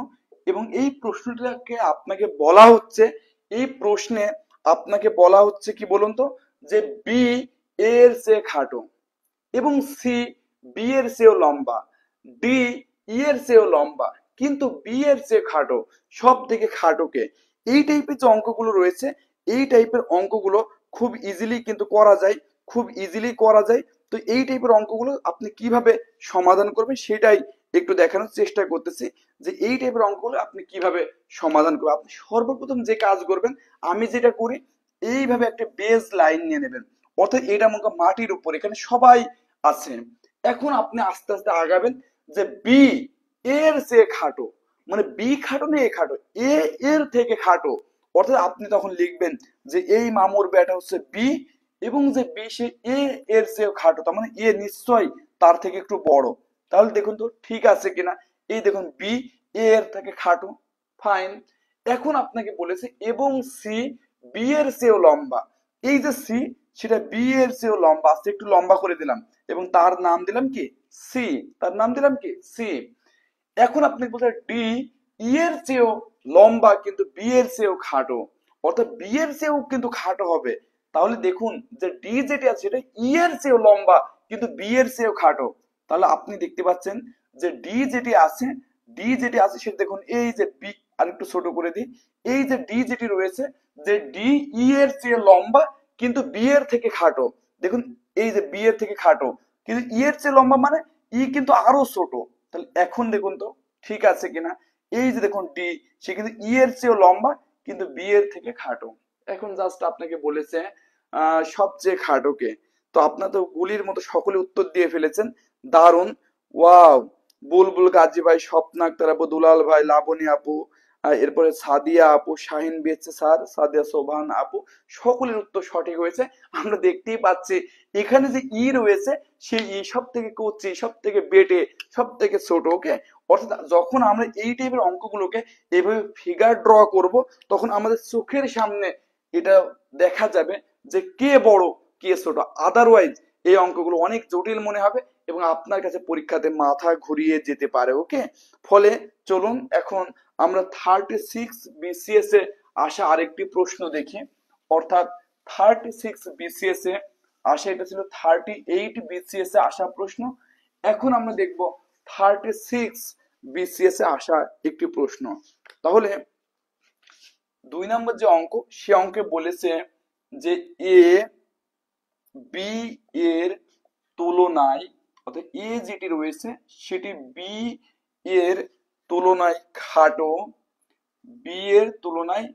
এবং এই প্রশ্নটাকে আপনাকে বলা হচ্ছে, এই প্রশ্নে আপনাকে বলা হচ্ছে কি বলুন তো, যে বি এর চেয়ে খাটো এবং সি বি এর চেয়েও লম্বা, ডি ই এর চেয়েও লম্বা, কিন্তু বি এর চেয়ে খাটো, সব থেকে খাটো কে। এই টাইপের যে অঙ্কগুলো রয়েছে এই টাইপের অঙ্কগুলো খুব ইজিলি কিন্তু করা যায়, খুব ইজিলি করা যায়। তো এই টাইপের অঙ্কগুলো আপনি কিভাবে সমাধান করবেন সেটাই একটু দেখানোর চেষ্টা করতেছি যে এই টাইপের অঙ্কগুলো আপনি কিভাবে সমাধান করবেন। আপনি সর্বপ্রথম যে কাজ করবেন আমি যেটা করি, এইভাবে একটা বেজ লাইন নিয়ে নেবেন, অর্থাৎ এটা মনে করেন মাটির উপর, এখানে সবাই আছে। এখন আপনি আস্তে আস্তে আগাবেন যে বি এর চেয়ে খাটো, মানে বি খাটো না এ খাটো, এ এর থেকে খাটো, অর্থাৎ আপনি তখন লিখবেন যে এই মামুর ব্যাটা হচ্ছে বি এবং যে বি সে এ এর চেয়ে খাটো, তার মানে এ নিশ্চয়ই তার থেকে একটু বড়। তাহলে দেখুন তো ঠিক আছে কিনা, এই দেখুন বি এ এর থেকে খাটো, ফাইন। এখন আপনাকে বলেছে এবং সি বি এর চেয়েও লম্বা, এই যে সি সেটা বি এর চেয়েও লম্বা, আস্তে একটু লম্বা করে দিলাম এবং তার নাম দিলাম কি সি, তার নাম দিলাম কি সি। এখন আপনি বলছেন ডি ই এর চেয়েও লম্বা কিন্তু বি এর চেয়েও খাটো, অর্থাৎ বি এর চেয়েও কিন্তু খাটো হবে। তাহলে দেখুন যে ডি যেটি আছে সেটা ই এর চেয়েও লম্বা কিন্তু বি এর চেয়েও খাটো। তাহলে আপনি দেখতে পাচ্ছেন যে ডি যেটি আছে, ডি যেটি আছে সেটা দেখুন এই যে বি, আর একটু ছোট করে দিই, এই যে ডি যেটি রয়েছে যে ডি ই এর চেয়ে লম্বা কিন্তু বি এর থেকে খাটো। দেখুন এই যে বি এর থেকে খাটো কিন্তু ই এর চেয়ে লম্বা মানে ই কিন্তু আরো ছোট। তাহলে এখন দেখুন তো ঠিক আছে কিনা, এই যে দেখুন ডি, সে কিন্তু ই এর চেয়েও লম্বা কিন্তু বি এর থেকে খাটো। এখন জাস্ট আপনাকে বলেছে সবচেয়ে খাটোকে, তো আপনার তো গুলির মতো সকলে উত্তর দিয়ে ফেলেছেন, দারুণ, ওয়াও। বুলবুল গাজী ভাই, স্বপ্না আক্তার আপু, দুলাল ভাই, লাবণী আপু, এরপরে সাদিয়া আপু, শাহিন বেচে স্যার, সাদিয়া সোভান আপু, সকলের উত্তর সঠিক হয়েছে। আমরা দেখতেই পাচ্ছি এখানে যে ই রয়েছে সেই ই সব থেকে কচি, সব থেকে বেটে, সব থেকে ছোট, ওকে। অর্থাৎ যখন আমরা এই টাইপের অঙ্কগুলোকে এইভাবে ফিগার ড্র করব, তখন আমাদের চোখের সামনে এটা দেখা যাবে যে কে বড় কে ছোট। আদারওয়াইজ এই অঙ্কগুলো অনেক জটিল মনে হবে এবং আপনার কাছে পরীক্ষাতে মাথা ঘুরিয়ে যেতে পারে, ওকে। ফলে চলুন এখন আমরা 36 বিসিএস এ আসা আরেকটি প্রশ্ন দেখি। অর্থাৎ 36 বিসিএস এ আসা, এটা ছিল 38 বিসিএস এ আসা প্রশ্ন। এখন আমরা দেখব 36 বিসিএস এ আসা একটি প্রশ্ন। তাহলে 2 নম্বর যে অঙ্ক, সে অঙ্কে বলেছে যে এ বি এর তুলনায়, অর্থাৎ এ যেটি রয়েছে সেটি বি এর তুলনায় খাটো, বি এর তুলনায়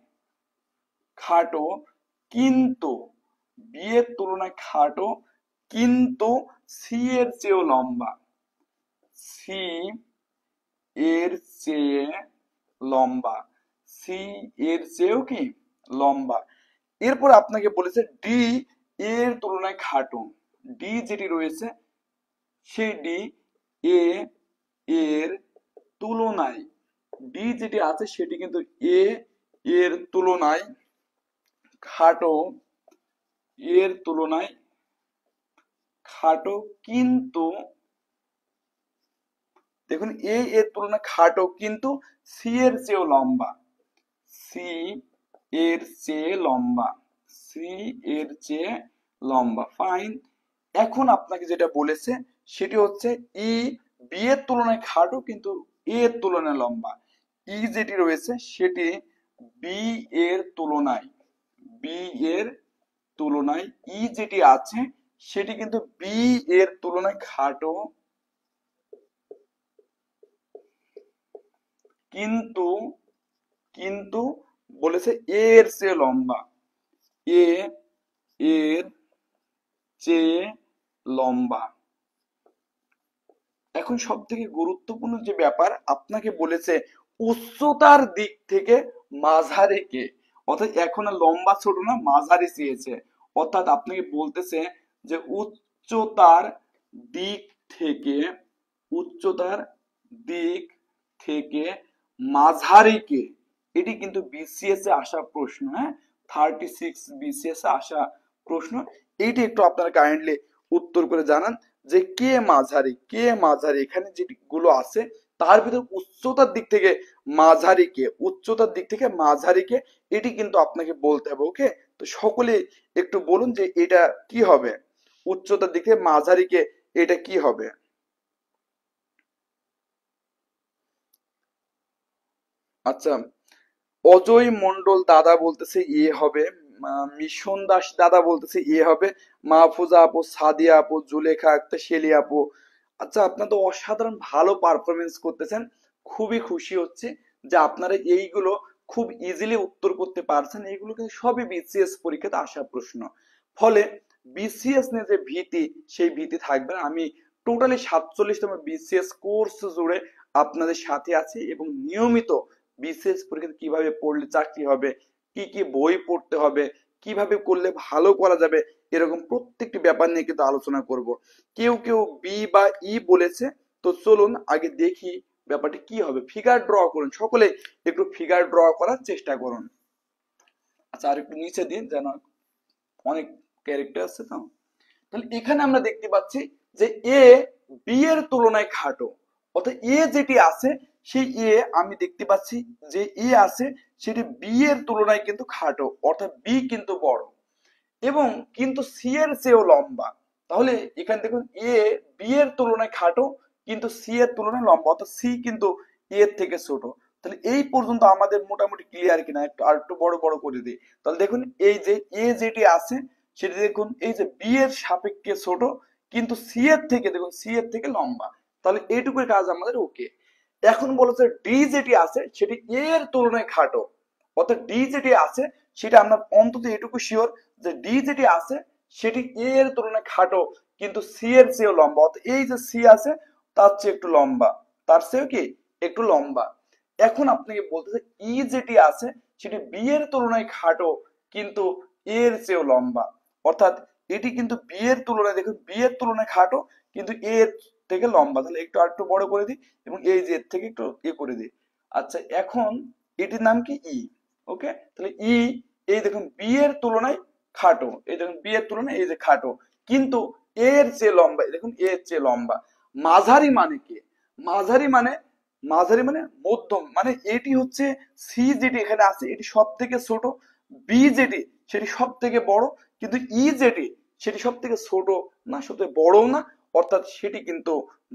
খাটো, কিন্তু বি এর তুলনায় খাটো কিন্তু সি এর চেয়েও লম্বা, সি এর চেয়ে লম্বা, সি এর চেয়েও কি লম্বা। এরপর আপনাকে বলেছে ডি এর তুলনায় খাটো, ডি যেটি রয়েছে সেই ডি এ এর তুলনায়, ডি যেটি আছে সেটি কিন্তু এ এর তুলনায় খাটো, এর তুলনায় খাটো কিন্তু দেখুন এ এর তুলনায় খাটো কিন্তু সি এর চেয়েও লম্বা, সি এর চেয়ে লম্বা, সি এর চেয়ে লম্বা, ফাইন। এখন আপনাকে যেটা বলেছে সেটি হচ্ছে ই বি এর তুলনায় খাটো কিন্তু এ এর তুলনায় লম্বা। ই যেটি রয়েছে সেটি বি এর তুলনায়, বি এর তুলনায় ই যেটি আছে সেটি কিন্তু বি এর তুলনায় খাটো কিন্তু কিন্তু বলেছে এ এর চেয়ে লম্বা, এ এর চেয়ে লম্বা। এখন সব থেকে গুরুত্বপূর্ণ যে ব্যাপার, আপনাকে বলেছে উচ্চতার দিক থেকে মাঝারি কে, অর্থাৎ এখন আর লম্বা ছোট না, মাঝারি চেয়েছে। অর্থাৎ আপনাকে বলতেছে যে উচ্চতার দিক থেকে, উচ্চতার দিক থেকে মাঝারি কে, এটি কিন্তু বিসিএস এ আসা প্রশ্ন, হ্যাঁ, 36 বিসিএস এ আসা প্রশ্ন। এইটি একটু আপনারা কাইন্ডলি উত্তর করে জানান যে কে মাঝারি, কে মাঝারি, এখানে যেগুলো আছে তার ভিতর উচ্চতার দিক থেকে মাঝারি কে, উচ্চতার দিক থেকে মাঝারি কে, এটি কিন্তু আপনাকে বলতে হবে, ওকে। তো সকলে একটু বলুন যে এটা কি হবে, উচ্চতার দিক থেকে মাঝারি কে, এটা কি হবে। আচ্ছা, অজয় মন্ডল দাদা বলতেছে এ হবে, মিশন দাস দাদা বলতেছে এ হবে, মাহফুজা আপু, সাদিয়া আপু, জুলেখা আক্তার, শেলি আপু। আচ্ছা, আপনারা তো অসাধারণ ভালো পারফরমেন্স করতেছেন, খুবই খুশি হচ্ছে যে আপনারা এইগুলো খুব ইজিলি উত্তর করতে পারছেন। এইগুলো কিন্তু সবই বিসিএস পরীক্ষাতে আসা প্রশ্ন। ফলে বিসিএস নিয়ে যে ভীতি, সেই ভীতি থাকবে না। আমি টোটালি 47তম বিসিএস কোর্স জুড়ে আপনাদের সাথে আছি এবং নিয়মিত বিসিএস পরীক্ষাতে কিভাবে পড়লে চাকরি হবে, কি কি বই পড়তে হবে, কিভাবে করলে ভালো করা যাবে, এরকম প্রত্যেকটি ব্যাপার নিয়ে কিন্তু আলোচনা করব। কেউ কেউ বি বা ই বলেছে, তো চলুন আগে দেখি ব্যাপারটি কি হবে। ফিগার ড্র করুন, সকলে একটু ফিগার ড্র করার চেষ্টা করুন। আচ্ছা, আর একটু নিচে দিন, যেন অনেক ক্যারেক্টার আছে তো। তাহলে এখানে আমরা দেখতে পাচ্ছি যে এ বি এর তুলনায় খাটো, অর্থাৎ এ যেটি আছে সেই এ আমি দেখতে পাচ্ছি যে এ আছে সেটি বি এর তুলনায় কিন্তু খাটো, অর্থাৎ বি কিন্তু বড় এবং কিন্তু সি এর চেয়েও লম্বা। তাহলে এখানে দেখুন এ বি এর তুলনায় খাটো কিন্তু সি এর তুলনায় লম্বা, অর্থাৎ সি কিন্তু এ এর থেকে ছোট। তাহলে এই পর্যন্ত আমাদের মোটামুটি ক্লিয়ার কিনা, একটু আর একটু বড় বড় করে দিই। তাহলে দেখুন এই যে এ যেটি আছে সেটি দেখুন এই যে বি এর সাপেক্ষে ছোট কিন্তু সি এর থেকে দেখুন সি এর থেকে লম্বা। তাহলে এইটুকুর কাজ আমাদের ওকে। এখন বলেছে ডি যেটি আছে সেটি এর তুলনায় খাটো, অর্থাৎ ডি যেটি আছে সেটা আমরা অন্তত এটুকু শিওর যে ডি যেটি আছে সেটি এর তুলনায় খাটো, কিন্তু সি এর চেয়েও লম্বা, অর্থাৎ এই যে সি আছে তার চেয়ে একটু লম্বা, তার চেয়েও কি একটু লম্বা। এখন আপনাকে বলতেছে ই যেটি আছে সেটি বি এর তুলনায় খাটো কিন্তু এর চেয়েও লম্বা, অর্থাৎ এটি কিন্তু বি এর তুলনায়, দেখুন বি এর তুলনায় খাটো কিন্তু এর থেকে লম্বা, তাহলে একটু আরেকটু বড় করে দিই এবং এই যে এর থেকে একটু করে দিই। আচ্ছা এখন এটির নাম কি ই, ওকে, তাহলে ই এই দেখুন বি এর তুলনায় খাটো, এই দেখুন বি এর তুলনায় এই যে খাটো কিন্তু এর চেয়ে লম্বা, এই দেখুন এর চেয়ে লম্বা। মাঝারি মানে কি? মাঝারি মানে, মাঝারি মানে মধ্যম, মানে এটি হচ্ছে সি যেটি এখানে আছে এটি সব থেকে ছোট, বি যেটি সেটি সব থেকে বড়, কিন্তু ই যেটি সেটি সব থেকে ছোট না, সব থেকে বড়ও না, অর্থাৎ সেটি কিন্তু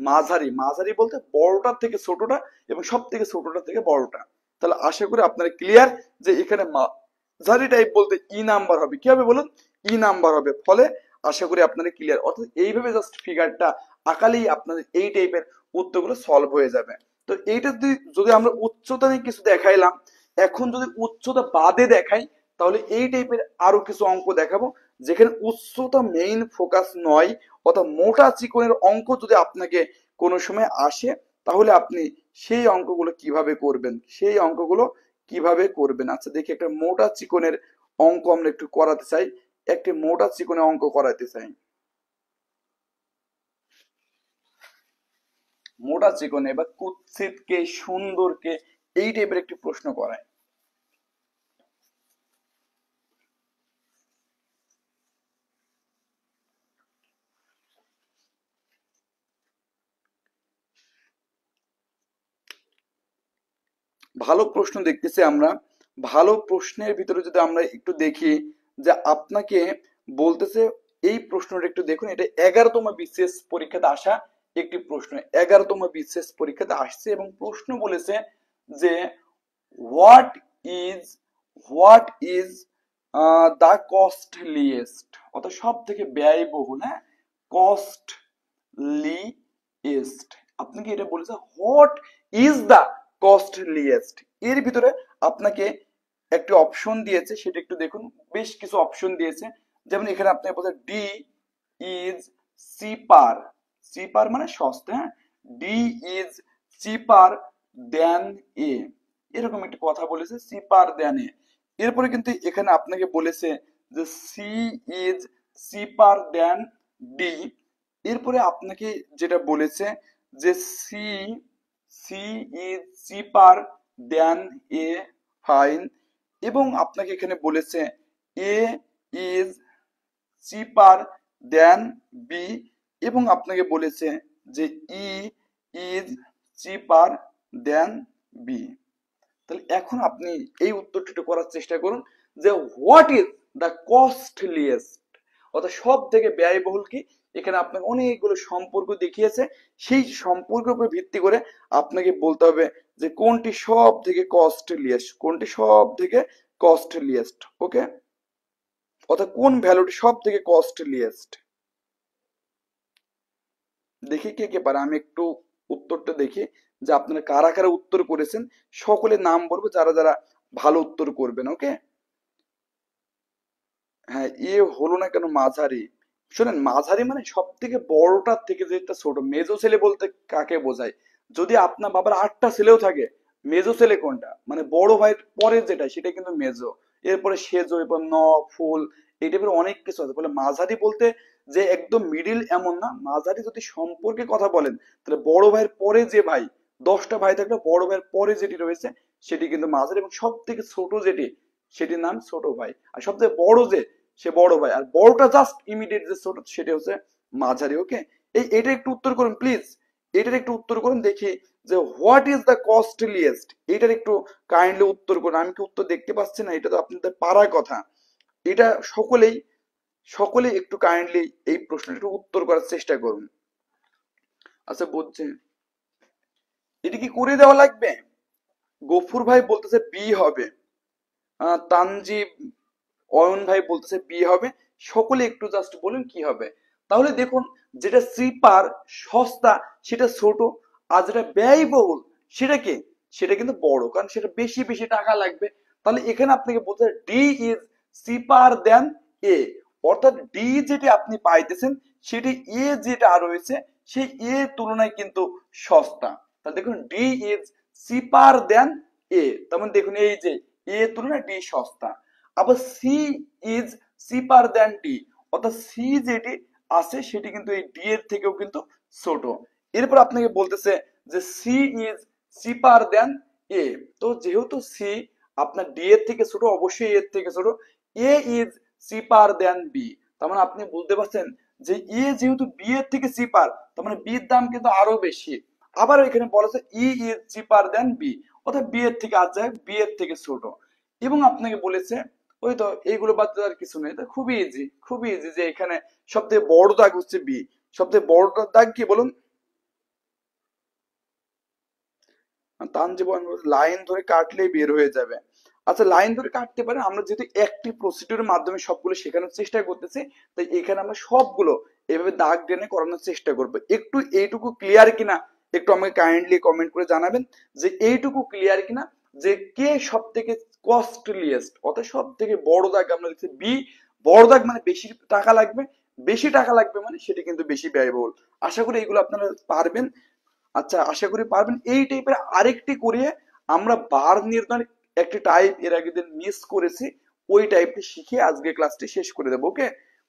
মাঝারি। মাঝারি বলতে বড়টার থেকে ছোটটা এবং সব থেকে ছোটটা থেকে বড়টা। তাহলে আশা করি আপনারা ক্লিয়ার যে এখানে মাঝারি টাইপ বলতে ই নাম্বার হবে, কি হবে বলুন, ই নাম্বার হবে। ফলে আশা করি আপনারা ক্লিয়ার, অর্থাৎ এইভাবে জাস্ট ফিগারটা আঁকালেই আপনাদের এই টাইপের উত্তরগুলো সলভ হয়ে যাবে। তো এইটা যদি আমরা উচ্চতা নিয়ে কিছু দেখাইলাম, এখন যদি উচ্চতা বাদে দেখাই তাহলে এই টাইপের আরো কিছু অঙ্ক দেখাবো যেখানে উচ্চতা মেইন ফোকাস নয়, অর্থাৎ মোটা চিকনের অঙ্ক যদি আপনাকে কোনো সময় আসে তাহলে আপনি সেই অঙ্কগুলো কিভাবে করবেন, সেই অঙ্কগুলো কিভাবে করবেন। আচ্ছা দেখি একটা মোটা চিকনের অঙ্ক আমরা একটু করাতে চাই, একটি মোটা চিকনের অঙ্ক করাতে চাই। মোটা চিকনে বা কুৎসিতকে সুন্দরকে এই টাইপের একটি প্রশ্ন করায়। ভালো প্রশ্ন দেখতেছি আমরা, ভালো প্রশ্নের ভিতরে যদি আমরা একটু দেখি যে আপনাকে বলতেছে এই প্রশ্নটা একটু দেখুন, এটা 11তম বিসিএস পরীক্ষাতে আসা একটি প্রশ্ন, 11তম বিসিএস পরীক্ষাতে আসছে এবং প্রশ্ন বলেছে যে what is, what is the costliest, অর্থাৎ সব থেকে ব্যয়বহুল, হ্যাঁ, কস্টলিয়েস্ট। আপনি কি এটা বলেছে হোয়াট ইজ দা কস্টলিয়েস্ট, এর ভিতরে আপনাকে একটি অপশন দিয়েছে সেটা একটু দেখুন, বেশ কিছু অপশন দিয়েছে, যেমন এখানে আপনাকে বলছে ডি ইজ চিপার, চিপার মানে সস্তা, হ্যাঁ, ডি ইজ চিপার দেন এ, এরকম একটি কথা বলেছে চিপার দেন এ। এরপরে কিন্তু এখানে আপনাকে বলেছে যে C is cheaper than D, এরপরে আপনাকে যেটা বলেছে যে C, C is cheaper than A, fine, এবং আপনাকে এখানে বলেছে এ ইজ চিপার দেন বি, এবং আপনাকে বলেছে যে ই ইজ চিপার দেন বি। তাহলে এখন আপনি এই উত্তরটি করার চেষ্টা করুন যে হোয়াট ইজ দ্য কস্টলিয়েস্ট, অর্থাৎ সব থেকে ব্যয়বহুল কি, এখানে আপনাকে অনেকগুলো সম্পর্ক দেখিয়েছে, সেই সম্পর্কের উপর ভিত্তি করে আপনাকে বলতে হবে যে কোনটি সব থেকে কস্টলিয়েস্ট, কোনটি সব থেকে কস্টলিয়েস্ট, ওকে, অর্থাৎ কোন ভ্যালুটি সব থেকে কস্টলিয়েস্ট। দেখি কে কে পারে, আমি একটু উত্তরটা দেখি যে আপনারা কারা কারা উত্তর করেছেন, সকলের নাম বলবো যারা যারা ভালো উত্তর করবেন, ওকে। হ্যাঁ এ হলো না কেন মাঝারি, শোনেন মাঝারি মানে সব থেকে বড়টার থেকে যেটা ছোট, মেজো ছেলে বলতে কাকে বোঝায়, যদি আপনার বাবার 8টা ছেলেও থাকে মেজো ছেলে কোনটা, মানে বড় ভাইয়ের পরে যেটা সেটা কিন্তু মেজো, এরপরে সেজো, এরপর ন, ফুল, এই টাইপের অনেক কিছু আছে। বলে মাঝারি বলতে যে একদম মিডিল এমন না, মাঝারি যদি সম্পর্কে কথা বলেন তাহলে বড় ভাইয়ের পরে যে ভাই, 10টা ভাই থাকলে বড় ভাইয়ের পরে যেটি রয়েছে সেটি কিন্তু মাঝারি, এবং সব থেকে ছোট যেটি সেটির নাম ছোট ভাই, আর সবথেকে বড় যে সে বড় ভাই, আর বড়টা জাস্ট ইমিডিয়েট যে ছোট সেটা হচ্ছে মাঝারি, ওকে। এটা একটু উত্তর করুন প্লিজ, এটার একটু উত্তর করুন দেখি যে হোয়াট ইজ দ্য কস্টলিয়েস্ট, এটার একটু কাইন্ডলি উত্তর করুন। আমি কি উত্তর দেখতে পাচ্ছি না, এটা তো আপনাদের পারার কথা, এটা সকলেই সকলে একটু কাইন্ডলি এই প্রশ্নটা একটু উত্তর করার চেষ্টা করুন। আচ্ছা বুঝছেন, এটা কি করে দেওয়া লাগবে? গফুর ভাই বলতেছে বি হবে, তানজিব, অয়ন ভাই বলতেছে বি হবে, সকলে একটু জাস্ট বলুন কি হবে। তাহলে দেখুন যেটা চিপার সস্তা সেটা ছোট, আর যেটা ব্যয়বহুল সেটা কি, সেটা কিন্তু বড়, কারণ সেটা বেশি বেশি টাকা লাগবে। তাহলে এখানে আপনাকে বলতে হবে ডি ইজ চিপার দেন এ, অর্থাৎ ডি যেটা আপনি পাইতেছেন সেটি এ যেটা রয়েছে সেই এ তুলনায় কিন্তু সস্তা। তাহলে দেখুন ডি ইজ চিপার দেন এ, তার মানে দেখুন এই যে এ তুলনায় ডি সস্তা। আবার C is cheaper than D, অর্থাৎ সি যেটি আছে সেটি কিন্তু এই ডি এর থেকেও কিন্তু ছোট। এরপর আপনাকে বলতেছে যে সি ইজ চিপার দেন এ, তো যেহেতু সি আপনার ডি এর থেকে ছোট, অবশ্যই এর থেকে ছোট। এ ইজ চিপার দেন বি, তার মানে আপনি বুঝতে পারছেন যে এ যেহেতু বি এর থেকে চিপার, তার মানে বির দাম কিন্তু আরো বেশি। আবার এখানে বলা আছে ই ইজ চিপার দেন বি, অর্থাৎ বি এর থেকে আছে বি এর থেকে ছোট। এবং আপনাকে বলেছে ওই তো এইগুলো বাদ দেওয়ার কিছু নেই, খুবই ইজি, খুবই ইজি, যে এখানে সবথেকে বড় দাগ হচ্ছে বি। সবথেকে বড় দাগ কি বলুন? তানজিব লাইন ধরে কাটলেই বের হয়ে যাবে। আচ্ছা লাইন ধরে কাটতে পারে, আমরা যেহেতু একটি প্রসিডিউরের মাধ্যমে সবগুলো শেখানোর চেষ্টা করতেছি, তাই এখানে আমরা সবগুলো এভাবে দাগ টেনে করানোর চেষ্টা করবো। একটু এইটুকু ক্লিয়ার কিনা একটু আমাকে কাইন্ডলি কমেন্ট করে জানাবেন যে এইটুকু ক্লিয়ার কিনা, যে কে সব থেকে কস্টলিয়েস্ট, অর্থাৎ সব থেকে বড় দাগ আমরা দেখছি বি। বড় দাগ মানে বেশি টাকা লাগবে, বেশি টাকা লাগবে মানে সেটা কিন্তু বেশি ব্যয়বহুল। আশা করি এইগুলো আপনারা পারবেন। আচ্ছা আশা করি পারবেন। এই টাইপের আরেকটি করিয়ে আমরা বার নির্ণয়ের একটি টাইপ এর আগে দিন মিস করেছি, ওই টাইপটি শিখে আজকে ক্লাসটি শেষ করে দেবো। ওকে,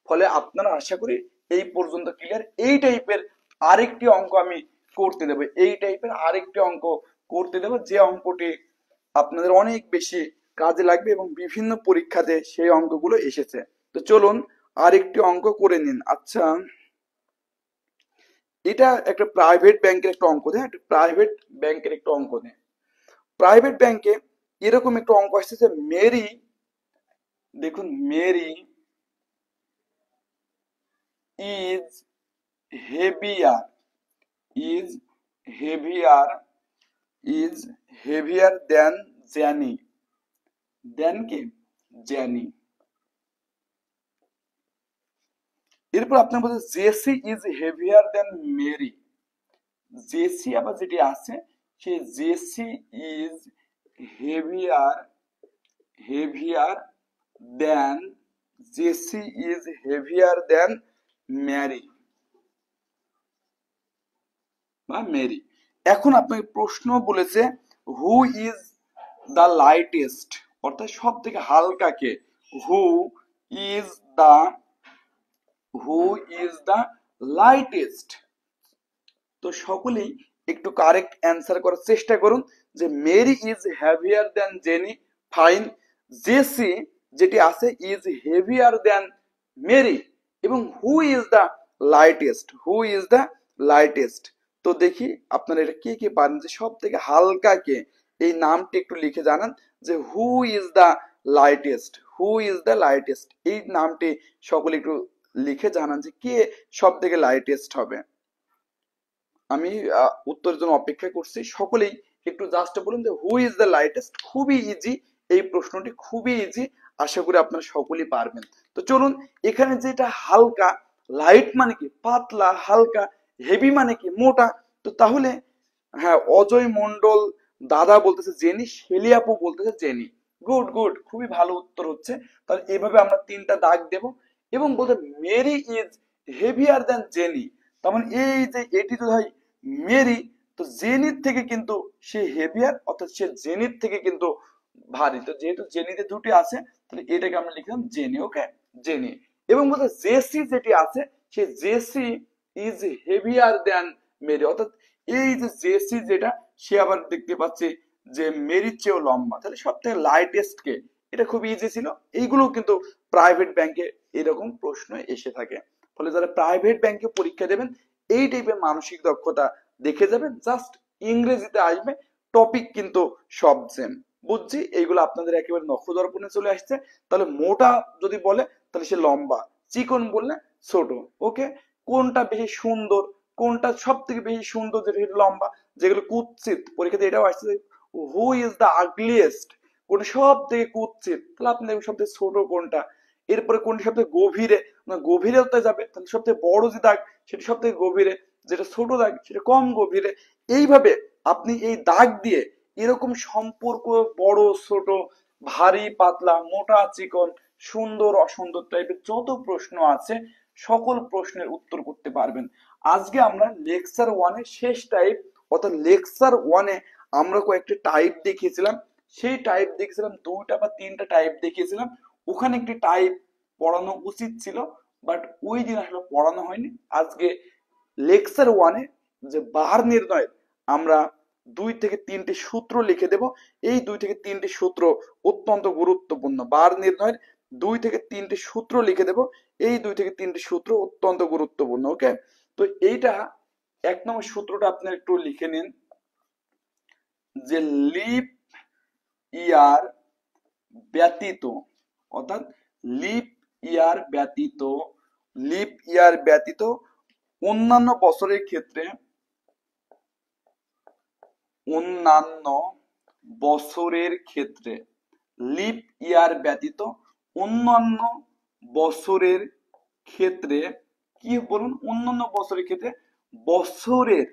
ফলে আপনারা আশা করি এই পর্যন্ত ক্লিয়ার। এই টাইপের আরেকটি অঙ্ক আমি করতে দেবো, এই টাইপের আরেকটি অঙ্ক করতে দেবো, যে অঙ্কটি আপনাদের অনেক বেশি কাজে লাগবে এবং বিভিন্ন পরীক্ষাতে সেই অঙ্কগুলো এসেছে। তো চলুন আরেকটি অঙ্ক করে নিন। আচ্ছা এটা একটা প্রাইভেট ব্যাংকের একটা অঙ্ক দেয়, একটা প্রাইভেট ব্যাংকের একটা অঙ্ক দেয়। প্রাইভেট ব্যাংকে এরকম একটা অঙ্ক আসছে যে মেরি, দেখুন Mary is heavier, is heavier, is heavier than Jenny, than কি জ্যানি। এরপর আপনার বলছে Jessie is heavier than Mary, Jessie আবার যেটি আছে সেই Jessie is heavier, heavier than, Jessie is heavier than Mary বা মেরি। এখন আপনাকে প্রশ্ন বলেছে হু ইজ দ্য লাইটেস্ট, অর্থাৎ সব থেকে হালকা কে, who is the, who is the lightest. তো সকলেই একটু কারেক্ট অ্যান্সার করার চেষ্টা করুন যে Mary is heavier than Jenny, fine. Jessie যেটি আছে ইজ হেভিয়ার দেন মেরি, এবং who is the lightest, who is the lightest. তো দেখি আপনারা এটা কে কে পারেন যে সব থেকে হালকা কে, এই নামটি একটু লিখে জানান যে হু is the lightest, who is the lightest, এই নামটি সকলে একটু লিখে জানান যে কে সব থেকে লাইটেস্ট হবে। আমি উত্তরের জন্য অপেক্ষা করছি। সকলেই একটু জাস্ট বলুন যে হু ইজ দ্য লাইটেস্ট। খুবই ইজি, এই প্রশ্নটি খুবই ইজি, আশা করি আপনারা সকলেই পারবেন। তো চলুন এখানে যেটা হালকা, লাইট মানে কি পাতলা, হালকা, হেভি মানে কি মোটা। তো তাহলে হ্যাঁ অজয় মন্ডল দাদা বলতেছে জেনি, শেলি আপু বলতেছে জেনি। গুড গুড, খুবই ভালো উত্তর হচ্ছে। তাহলে এভাবে আমরা তিনটা দাগ দেব এবং বলতে Mary is heavier than Jenny, তার মানে এই যে এটি তো ভাই মেরি, তো জেনির থেকে কিন্তু সে হেভিয়ার, অর্থাৎ সে জেনির থেকে কিন্তু ভারী। তো যেহেতু জেনিতে দুটি আছে তাহলে এটাকে আমরা লিখলাম জেনি। ওকে, জেনি। এবং বলতে জেসি যেটি আছে সে Jessie is heavier than Mary, অর্থাৎ এই যে জেসি যেটা সে আবার দেখতে পাচ্ছে যে মেরির চেয়েও লম্বা, তাহলে সব থেকে লাইটেস্ট কে, এটা খুব ইজি ছিল। এইগুলো কিন্তু প্রাইভেট ব্যাংকে এরকম প্রশ্ন এসে থাকে। ফলে যারা প্রাইভেট ব্যাংকে পরীক্ষা দেবেন এই টাইপের মানসিক দক্ষতা দেখে যাবেন, জাস্ট ইংরেজিতে আসবে, টপিক কিন্তু সব সেম। বুঝছি এইগুলো আপনাদের একেবারে নখদর্পণে চলে আসছে। তাহলে মোটা যদি বলে তাহলে সে লম্বা, চিকন বললে ছোট। ওকে, কোনটা বেশি সুন্দর, কোনটা সব থেকে বেশি সুন্দর, যেটা লম্বা, যেগুলো কুৎসিত, পরীক্ষাতে এটাও আসছে হু ইজ দ্য আগলিয়েস্ট, কোনটা সব থেকে কুৎসিত, তাহলে আপনি দেখবেন সব থেকে ছোট কোনটা। এরপরে কোনটি সব থেকে গভীরে, গভীরতা যাবে তাহলে সব থেকে বড় যে দাগ সেটা সব থেকে গভীরে, যেটা ছোট দাগ সেটা কম গভীরে। এইভাবে আপনি এই দাগ দিয়ে এরকম সম্পর্ক বড় ছোট ভারী পাতলা মোটা চিকন সুন্দর অসুন্দর টাইপের যত প্রশ্ন আছে সকল প্রশ্নের উত্তর করতে পারবেন। আজকে আমরা লেকচার ওয়ানে শেষ টাইপ অর্থাৎ লেকচার ওয়ানে আমরা কয়েকটি টাইপ দেখিয়েছিলাম, সেই টাইপ দেখিয়েছিলাম 2টা বা 3টা টাইপ দেখিয়েছিলাম। ওখানে একটি টাইপ পড়ানো উচিত ছিল বাট ওই দিন আসলে পড়ানো হয়নি। আজকে লেকচার ওয়ানে যে বার নির্ণয় আমরা 2 থেকে 3টি সূত্র লিখে দেব। এই 2 থেকে 3টি সূত্র অত্যন্ত গুরুত্বপূর্ণ। বার নির্ণয়ের 2 থেকে 3টি সূত্র লিখে দেব। এই 2 থেকে 3টি সূত্র অত্যন্ত গুরুত্বপূর্ণ। ওকে, তো এইটা 1 নম্বর সূত্রটা আপনি একটু লিখে নিন যে লিপ ইয়ার ব্যতীত অর্থাৎ লিপ ইয়ার ব্যতীত লিপ ইয়ার ব্যতীত অন্যান্য বছরের ক্ষেত্রে অন্যান্য বছরের ক্ষেত্রে লিপ ইয়ার ব্যতীত অন্যান্য বছরের ক্ষেত্রে কি বলুন, অন্যান্য বছরের ক্ষেত্রে বছরের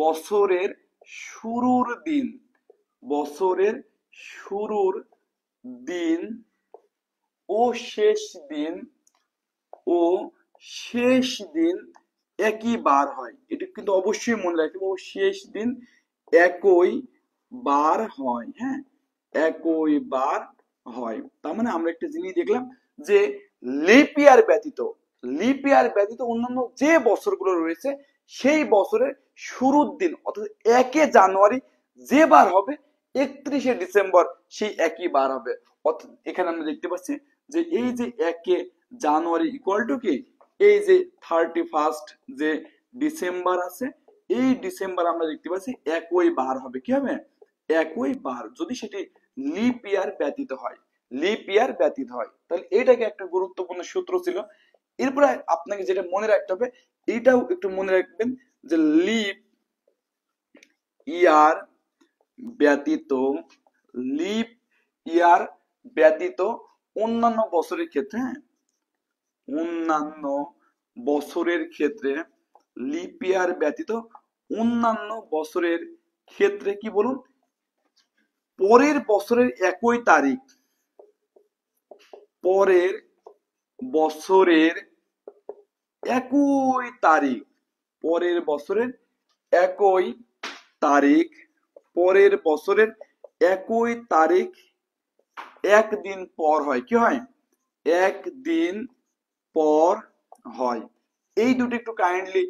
বছরের শুরুর দিন বছরের শুরুর দিন ও শেষ দিন ও শেষ দিন একই বার হয়। এটা কিন্তু অবশ্যই মনে রাখবে, ও শেষ দিন একই বার হয়। হ্যাঁ, একই বার হয়। তার মানে আমরা একটা জিনিস দেখলাম যে লিপ ইয়ার ব্যতীত অন্যান্য যে বছরগুলো রয়েছে সেই বছরের শুরুর দিন অর্থাৎ 1 জানুয়ারি যে বার হবে 31 ডিসেম্বর সেই একই বার হবে। অর্থাৎ এখানে আমরা দেখতে পাচ্ছি যে এই যে 1 জানুয়ারি ইকুয়াল টু কি, এই যে 31 যে ডিসেম্বর আছে এই ডিসেম্বর আমরা দেখতে পাচ্ছি একই বার হবে। কি হবে? একই বার, যদি সেটি লিপ ইয়ার ব্যতীত হয়, লিপ ইয়ার ব্যতীত হয়। তাহলে এটাকে একটা গুরুত্বপূর্ণ সূত্র ছিল। এরপরে আপনাকে যেটা মনে রাখতে হবে, এইটাও একটু মনে রাখবেন যে লিপ ইয়ার ব্যতীত লিপ ইয়ার ব্যতীত অন্যান্য বছরের ক্ষেত্রে, হ্যাঁ, অন্যান্য বছরের ক্ষেত্রে লিপ ইয়ার ব্যতীত অন্যান্য বছরের ক্ষেত্রে কি বলুন, পরের বছরের একই তারিখ, পরের বছরের একই তারিখ, পরের বছরের একই তারিখ, পরের বছরের একই তারিখ একদিন পর হয়। কি হয়? একদিন পর হয়। এই দুটো একটু কাইন্ডলি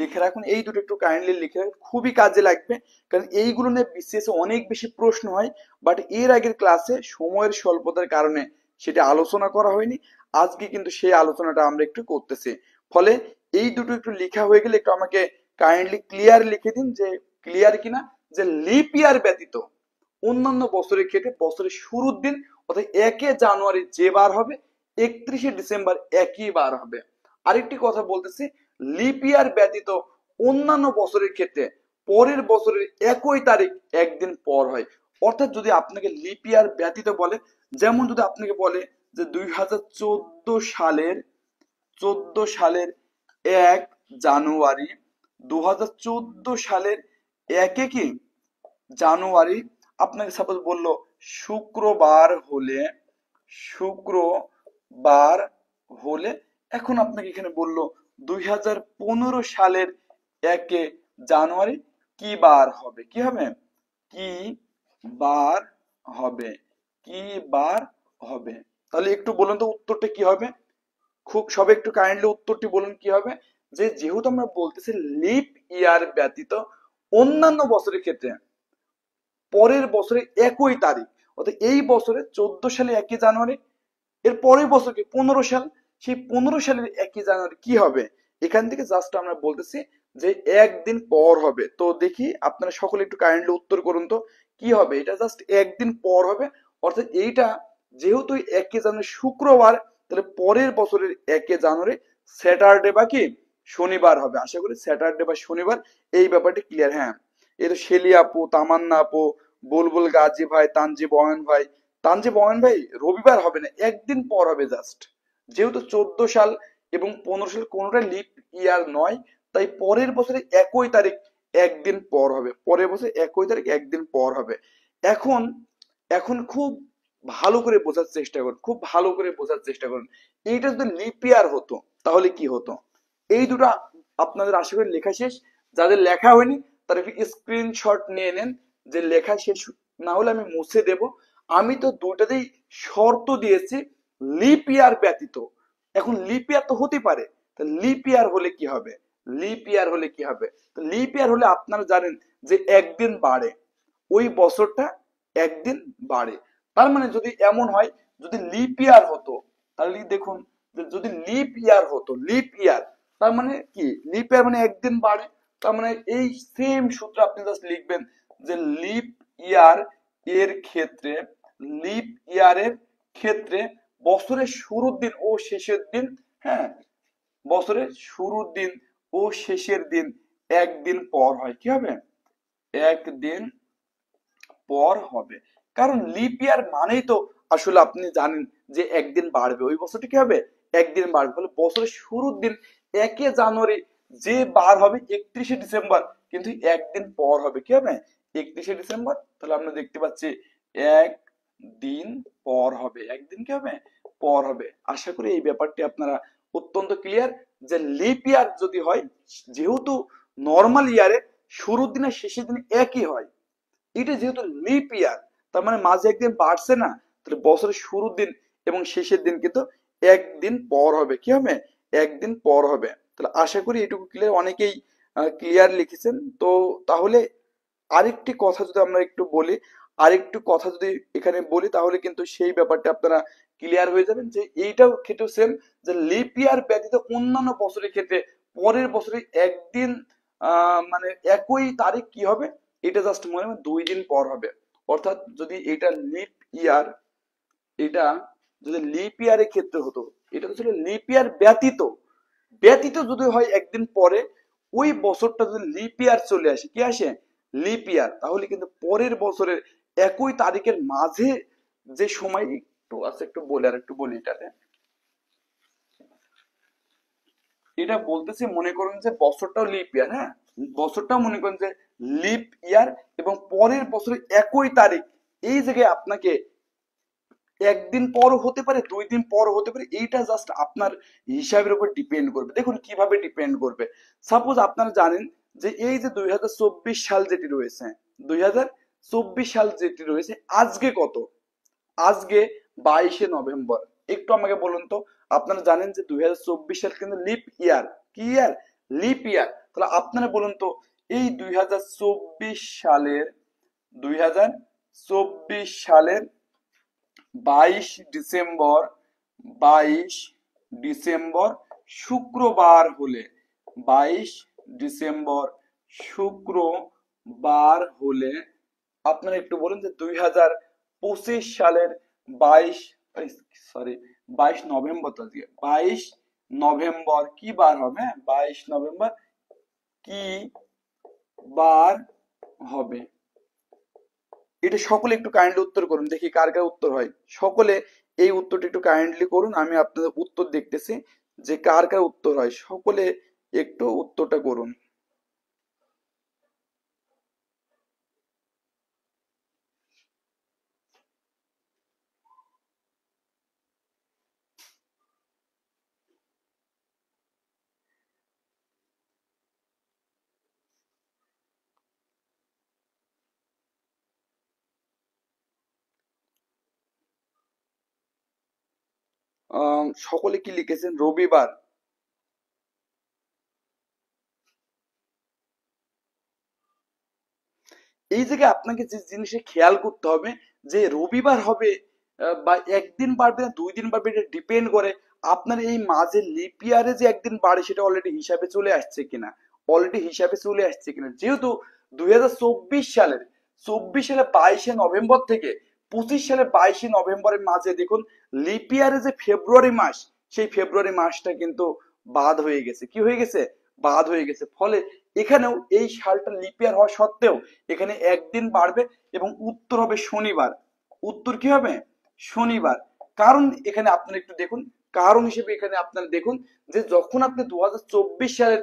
লিখে রাখুন, এই দুটো একটু কাইন্ডলি লিখে রাখুন, খুবই কাজে লাগবে। কারণ এইগুলো নিয়ে বিশেষ অনেক বেশি প্রশ্ন হয়, বাট এর আগের ক্লাসে সময়ের স্বল্পতার কারণে সেটা আলোচনা করা হয়নি। আজকে কিন্তু সেই আলোচনাটা আমরা একটু করতেছি। ফলে এই দুটো একটু লেখা হয়ে গেলে একটু আমাকে কাইন্ডলি ক্লিয়ার লিখে দিন যে ক্লিয়ার কিনা, যে লিপ ইয়ার ব্যতীত অন্যান্য বছরের ক্ষেত্রে বছরের শুরুর দিন অর্থাৎ 1 জানুয়ারি যে বার হবে 31 ডিসেম্বর একই বার হবে। আরেকটি কথা বলতেছি, লিপ ইয়ার ব্যতীত অন্যান্য বছরের ক্ষেত্রে পরের বছরের একই তারিখ একদিন পর হয়। অর্থাৎ যদি আপনাকে লিপ ইয়ার ব্যতীত বলে, যেমন যদি আপনাকে বলে যে 2014 সালের 1 জানুয়ারি 2014 সালের 1 জানুয়ারি আপনাকে সাপোজ বললো শুক্রবার হলে এখন আপনাকে এখানে বললো 2015 সালের 1 জানুয়ারি কি বার হবে? কি হবে? কি বার হবে? কি বার হবে? তাহলে একটু বলুন তো উত্তরটা কি হবে? খুব সবাই একটু কাইন্ডলি উত্তরটি বলুন কি হবে। যে যেহেতু আমরা বলতেছি লিপ ইয়ার ব্যতীত অন্যান্য বছরের ক্ষেত্রে পরের বছরে একই তারিখ, অর্থাৎ এই বছরে 14 সালে 1 জানুয়ারি, এর পরের বছর কি 15 সাল, সেই 15 সালের 1 জানুয়ারি কি হবে? এখান থেকে জাস্ট আমরা বলতেছি যে একদিন পর হবে। তো দেখি আপনারা সকলে একটু কাইন্ডলি উত্তর করুন তো কি হবে। এটা জাস্ট একদিন পর হবে, অর্থাৎ এইটা যেহেতু 1 জানুয়ারি শুক্রবার, তাহলে পরের বছরের 1 জানুয়ারি স্যাটারডে বা কি শনিবার হবে। আশা করি স্যাটারডে বা শনিবার এই ব্যাপারটি ক্লিয়ার। হ্যাঁ, এই তো শেলি আপু, তামান্না আপু, বুলবুল গাজী ভাই, তানজিব অয়ন ভাই রবিবার হবে না, একদিন পর হবে জাস্ট। যেহেতু 14 সাল এবং 15 সাল কোনোটা লিপ ইয়ার নয়, তাই পরের বছরে একই তারিখ একদিন পর হবে, পরের বছর 1 তারিখ একদিন পর হবে। এখন এখন খুব ভালো করে বোঝার চেষ্টা করুন, খুব ভালো করে বোঝার চেষ্টা করুন। এইটা যদি লিপ ইয়ার হতো তাহলে কি হতো? এই দুটো আপনাদের আশা করি লেখা শেষ। যাদের লেখা হয়নি তারা একটু স্ক্রিনশট নিয়ে নেন, যে লেখা শেষ না হলে আমি মুছে দেব। আমি তো দুটাতেই শর্ত দিয়েছি লিপ ইয়ার ব্যতীত। এখন লিপ ইয়ার তো হতে পারে, তা লিপ ইয়ার হলে কি হবে? লিপ ইয়ার হলে কি হবে? তো লিপ ইয়ার হলে আপনারা জানেন যে একদিন বাড়ে, ওই বছরটা একদিন বাড়ে। তার মানে যদি এমন হয়, যদি লিপ ইয়ার হতো তাহলে দেখুন, যে যদি লিপ ইয়ার হতো, লিপ ইয়ার তার মানে কি? লিপ ইয়ার মানে একদিন বাড়ে। তার মানে এই সেম সূত্র আপনি জাস্ট লিখবেন যে লিপ ইয়ার এর ক্ষেত্রে, লিপ ইয়ারের ক্ষেত্রে বছরের শুরুর দিন ও শেষের দিন, হ্যাঁ, বছরের শুরুর দিন ও শেষের দিন একদিন পর হয়। কি হবে? একদিন পর হবে। কারণ লিপ ইয়ার মানেই তো আসলে আপনি জানেন যে একদিন বাড়বে, ওই বছরটা কি হবে? একদিন বাড়বে। ফলে বছরের শুরুর দিন 1 জানুয়ারি যে বার হবে 31শে ডিসেম্বর, কিন্তু একদিন পর হবে। কি হবে? 31শে ডিসেম্বর। তাহলে আমরা দেখতে পাচ্ছি একদিন পর হবে, একদিন কি হবে? পর হবে। আশা করি এই ব্যাপারটি আপনারা অত্যন্ত ক্লিয়ার, যে লিপ ইয়ার যদি হয়, যেহেতু নর্মাল ইয়ারে শুরুর দিনে শেষের দিন একই হয়, এটা যেহেতু লিপ ইয়ার তার মানে মাঝে একদিন বাড়ছে না, তাহলে বছরের শুরুর দিন এবং শেষের দিন কিন্তু একদিন পর হবে। কি হবে? একদিন পর হবে। তাহলে আশা করি এটুকু ক্লিয়ার, অনেকেই ক্লিয়ার লিখেছেন। তো তাহলে আরেকটি কথা যদি আমরা একটু বলি, আরেকটু কথা যদি এখানে বলি, তাহলে কিন্তু সেই ব্যাপারটা আপনারা ক্লিয়ার হয়ে যাবেন, যে এইটাও ক্ষেত্রেও সেম, যে লিপ ইয়ার ব্যতীত অন্যান্য বছরের ক্ষেত্রে পরের বছরে একদিন মানে একই তারিখ কি হবে? এটা জাস্ট মনে হয় 2 দিন পর হবে। অর্থাৎ যদি এটা লিপ ইয়ার, এটা যদি লিপ ইয়ারের ক্ষেত্রে হতো, এটা তো ছিল লিপ ইয়ার ব্যতীত, ব্যতীত যদি হয় একদিন পরে, ওই বছরটা যদি লিপ ইয়ার চলে আসে, কি আসে? লিপ ইয়ার, তাহলে কিন্তু পরের বছরের একই তারিখের মাঝে যে সময় একটু আছে, একটু বলে আর একটু বলি এটাতে। এটা বলতেছে, মনে করুন যে বছরটাও লিপ ইয়ার, হ্যাঁ, বছরটাও মনে করেন যে লিপ ইয়ার, এবং পরের বছরের একই তারিখ, এই জায়গায় আপনাকে একদিন পর হতে পারে, 2 দিন পর হতে পারে, এইটা জাস্ট আপনার হিসাবের উপর ডিপেন্ড করবে। দেখুন কিভাবে ডিপেন্ড করবে। সাপোজ আপনারা জানেন যে এই যে 2024 সাল যেটি রয়েছে, 2024 সাল যেটি রয়েছে, আজকে কত? আজকে 22শে নভেম্বর। একটু আমাকে বলুন তো, আপনারা জানেন যে 2024 সাল কিন্তু লিপ ইয়ার। কি ইয়ার? লিপ ইয়ার। তাহলে আপনারা বলুন তো, এই 2024 সালের, 2024 সালের 22 ডিসেম্বর, 22 ডিসেম্বর শুক্রবার হলে, 22 ডিসেম্বর শুক্রবার হলে আপনারা একটু বলুন যে 2025 সালের 22, সরি 22 নভেম্বর, তো আজকে 22 নভেম্বর কি বার হবে? 22 নভেম্বর কি বার হবে? এটা সকলে একটু কাইন্ডলি উত্তর করুন, দেখি কার কার উত্তর হয়। সকলে এই উত্তরটা একটু কাইন্ডলি করুন, আমি আপনাদের উত্তর দেখতেছি যে কার কার উত্তর হয়। সকলে একটু উত্তরটা করুন। সকলে কি লিখেছেন? রবিবার। এই জায়গায় আপনাকে যে জিনিসে খেয়াল করতে হবে, যে রবিবার হবে বা একদিন বাড়বে না 2 দিন বাড়বে, এটা ডিপেন্ড করে আপনার এই মাঝে লিপ ইয়ারে যে একদিন বাড়ে সেটা অলরেডি হিসাবে চলে আসছে কিনা, অলরেডি হিসাবে চলে আসছে কিনা। যেহেতু 2024 সালের, 22 সালে থেকে 25 সালে 22 নভেম্বরের মাঝে দেখুন লিপ ইয়ারে যে ফেব্রুয়ারি মাস, সেই ফেব্রুয়ারি মাসটা কিন্তু বাদ হয়ে গেছে। কি হয়ে গেছে? বাদ হয়ে গেছে। ফলে এখানেও এই সালটা লিপ ইয়ার হওয়া সত্ত্বেও এখানে একদিন বাড়বে, এবং উত্তর হবে শনিবার। উত্তর কি হবে? শনিবার। কারণ এখানে আপনারা একটু দেখুন, কারণ হিসেবে এখানে আপনারা দেখুন যে যখন আপনি 2024 সালের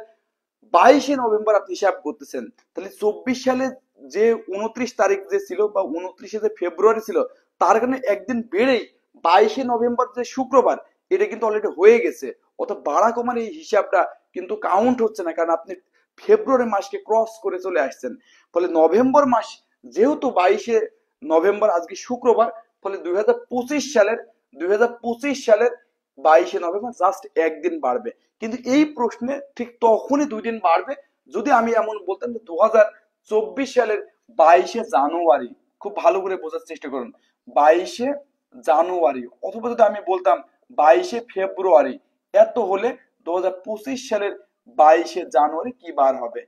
22 নভেম্বর আপনি হিসাব করতেছেন, তাহলে 24 সালে যে 29 তারিখ যে ছিল বা 29 যে ফেব্রুয়ারি ছিল, তার কারণে একদিন বেড়েই 22 নভেম্বর যে শুক্রবার, এটা কিন্তু অলরেডি হয়ে গেছে। অর্থাৎ বাড়া কমার এই হিসাবটা কিন্তু কাউন্ট হচ্ছে না, কারণ আপনি ফেব্রুয়ারি মাসকে ক্রস করে চলে আসছেন। ফলে নভেম্বর মাস যেহেতু 22 নভেম্বর আজকে শুক্রবার, ফলে 2025 সালের 22 নভেম্বর জাস্ট একদিন বাড়বে। কিন্তু এই প্রশ্নে ঠিক তখনই 2 দিন বাড়বে যদি আমি এমন বলতাম যে 2024 সালের 22 জানুয়ারি, খুব ভালো করে বোঝার চেষ্টা করুন, 22 জানুয়ারি, অথবা যদি আমি বলতাম 22 ফেব্রুয়ারি, এত হলে 2025 সালের 22 জানুয়ারি কি বার হবে?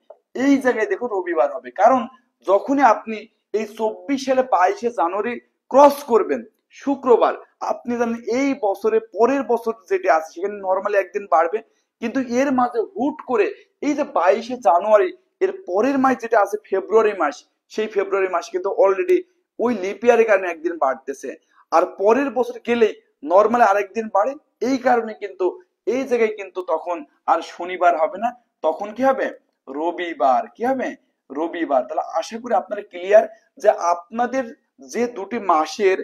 এই জায়গায় দেখো রবিবার হবে। কারণ যখনই আপনি এই 24 সালে 22 জানুয়ারি ক্রস করবেন শুক্রবার, আপনি জানেন এই বছরে পরের বছর যেটা আছে সেখানে নর্মালি একদিন বাড়বে, কিন্তু এর মাঝে হুট করে এই যে 22 জানুয়ারি, এর পরের মাস যেটা আছে ফেব্রুয়ারি মাস, সেই ফেব্রুয়ারি মাস কিন্তু অলরেডি ওই লিপ ইয়ারের কারণে একদিন বাড়তেছে। আর পরের বছর গেলেই নর্মালি আরেকদিন বাড়ে। এই কারণে কিন্তু এই জায়গায় কিন্তু তখন আর শনিবার হবে না, তখন কি হবে? রবিবার। কি হবে? রবিবার। তাহলে আশা করি আপনারা ক্লিয়ার যে আপনাদের যে দুটি মাসের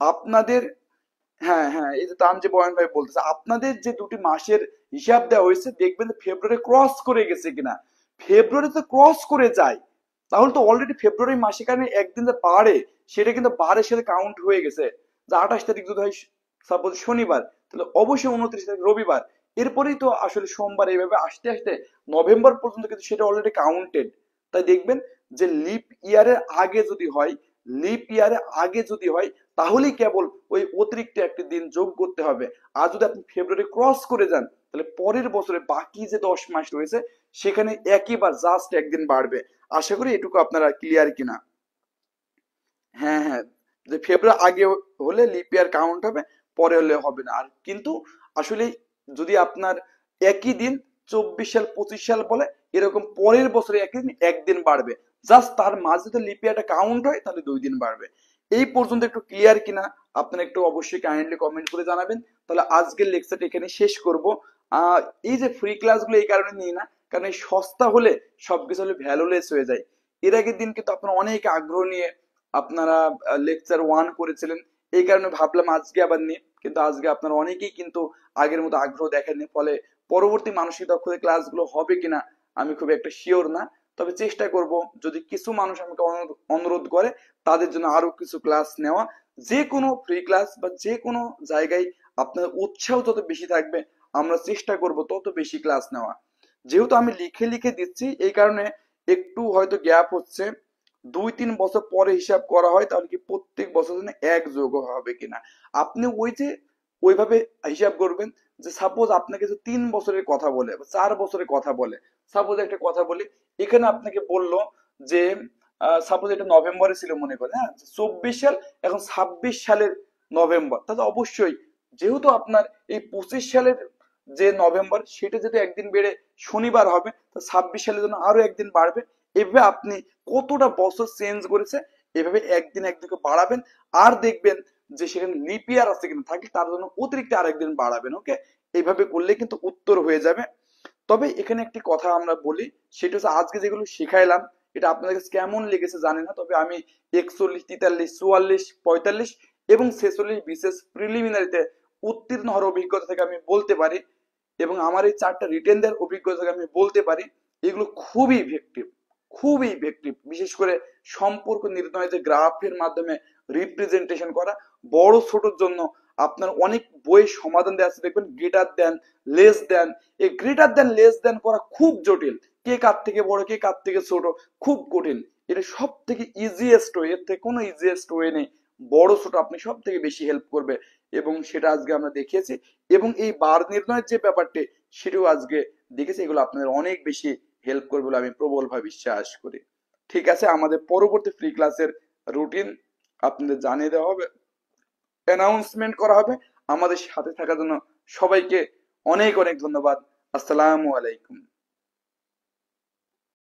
আপনাদের, হ্যাঁ হ্যাঁ, এই যে তামজি বয়ান ভাই বলতেছে আপনাদের যে দুটি মাসের হিসাব দেওয়া হয়েছে, দেখবেন ফেব্রুয়ারি ক্রস করে গেছে কিনা। ফেব্রুয়ারি তো ক্রস করে যায়, তাহলে তো অলরেডি ফেব্রুয়ারি মাসে কারণে একদিন যে বাড়ে, সেটা কিন্তু বারের সাথে কাউন্ট হয়ে গেছে। যে 28 তারিখ যদি হয় সাপোজ শনিবার, তাহলে অবশ্যই 29 তারিখ রবিবার, এরপরেই তো আসলে সোমবার, এইভাবে আস্তে আস্তে নভেম্বর পর্যন্ত কিন্তু সেটা অলরেডি কাউন্টেড। তাই দেখবেন যে লিপ ইয়ারের আগে যদি হয়, লিপ ইয়ারে আগে যদি হয়, তাহলেই কেবল ওই অতিরিক্ত একটি দিন যোগ করতে হবে। আর যদি আপনি ফেব্রুয়ারি ক্রস করে যান, তাহলে পরের বছরে বাকি যে 10 মাস রয়েছে সেখানে একইবার জাস্ট একদিন বাড়বে। আশা করি এটুকু আপনারা ক্লিয়ার কিনা। হ্যাঁ হ্যাঁ, যে ফেব্রুয়ারি আগে হলে লিপ ইয়ার কাউন্ট হবে, পরে হলে হবে না। আর কিন্তু আসলে যদি আপনার একই দিন 24 সাল 25 সাল বলে, এরকম পরের বছরে একই দিন একদিন বাড়বে, জাস্ট তার মাঝে যদি লিপ ইয়ারটা কাউন্ট হয় তাহলে 2 দিন বাড়বে। এই পর্যন্ত একটু ক্লিয়ার কিনা আপনারা একটু অবশ্যই কাইন্ডলি কমেন্ট করে জানাবেন। তাহলে আজকের লেকচারটা এখানে শেষ করব। এই যে ফ্রি ক্লাসগুলো এই কারণে নিই না, কারণ এই সস্তা হলে সবকিছু হলে ভ্যালুলেস হয়ে যায়। এর আগের দিন কিন্তু আপনারা অনেক আগ্রহ নিয়ে আপনারা লেকচার 1 করেছিলেন, এই কারণে ভাবলাম আজকে আবার নিই। কিন্তু আজকে আপনারা অনেকেই কিন্তু আগের মতো আগ্রহ দেখাননি, ফলে পরবর্তী মানসিক দক্ষতার ক্লাসগুলো হবে কিনা আমি খুব একটা শিওর না। তবে চেষ্টা করব যদি কিছু মানুষ আমাকে অনুরোধ করে তাদের জন্য আরো কিছু ক্লাস নেওয়া। যে কোনো ফ্রি ক্লাস বা যে কোনো জায়গায় আপনার উৎসাহ যত বেশি থাকবে, আমরা চেষ্টা করব তত বেশি ক্লাস নেওয়া। যেহেতু আমি লিখে লিখে দিচ্ছি, এই কারণে একটু হয়তো গ্যাপ হচ্ছে। 2-3 বছর পরে হিসাব করা হয়, তাহলে কি প্রত্যেক বছর জন্য এক যোগ হবে কিনা। আপনি ওই যে ওইভাবে হিসাব করবেন যে সাপোজ আপনাকে যে 3 বছরের কথা বলে বা 4 বছরের কথা বলে, সাপোজ একটা কথা বলি, এখানে আপনাকে বললো যে সাপোজ এটা নভেম্বরে ছিল মনে করে, হ্যাঁ 24 সাল, এখন 26 সালের নভেম্বর, তাহলে অবশ্যই যেহেতু আপনার এই 25 সালের যে নভেম্বর সেটা যদি একদিন বেড়ে শনিবার হবে, তো 26 সালের জন্য আরো একদিন বাড়বে। এভাবে আপনি কতটা বছর চেঞ্জ করেছে, এভাবে একদিন একদিকে বাড়াবেন। আর দেখবেন যে সেখানে লিপ ইয়ার আছে কিনা, থাকলে তার জন্য অতিরিক্ত আরেকদিন বাড়াবেন। ওকে, এইভাবে করলে কিন্তু উত্তর হয়ে যাবে। তবে এখানে একটি কথা আমরা বলি, সেটা হচ্ছে আজকে যেগুলো শিখাইলাম এটা আপনাদের কাছে কেমন লেগেছে জানি না, তবে আমি 41, 43, 44, 45 এবং 46 বিশেষ প্রিলিমিনারিতে উত্তীর্ণ হওয়ার অভিজ্ঞতা থেকে আমি বলতে পারি, এবং আমার এই 4টা রিটেন দেওয়ার অভিজ্ঞতা থেকে আমি বলতে পারি, এগুলো খুবই ইফেক্টিভ, খুবই ইফেক্টিভ। বিশেষ করে সম্পর্ক নির্ণয় যে গ্রাফের মাধ্যমে রিপ্রেজেন্টেশন করা, বড় ছোটর জন্য আপনার অনেক বই সমাধান দেওয়া আছে, দেখবেন গ্রেটার দেন, লেস দেন। এই গ্রেটার দেন লেস দেন করা খুব জটিল, কে কার থেকে বড় কে কার থেকে ছোট, খুব কঠিন। এটা সব থেকে ইজিয়েস্ট ওয়ে, এর থেকে কোনো ইজিয়েস্ট ওয়ে নেই। বড় ছোট আপনি সব থেকে বেশি হেল্প করবে, এবং সেটা আজকে আমরা দেখিয়েছি। এবং এই বার নির্ণয়ের যে ব্যাপারটি সেটাও আজকে দেখেছি, এগুলো আপনাদের অনেক বেশি হেল্প করবে বলে আমি প্রবলভাবে বিশ্বাস করি। ঠিক আছে, আমাদের পরবর্তী ফ্রি ক্লাসের রুটিন আপনাদের জানিয়ে দেওয়া হবে, অ্যানাউন্সমেন্ট করা হবে। আমাদের সাথে থাকার জন্য সবাইকে অনেক অনেক ধন্যবাদ। আসসালামু আলাইকুম।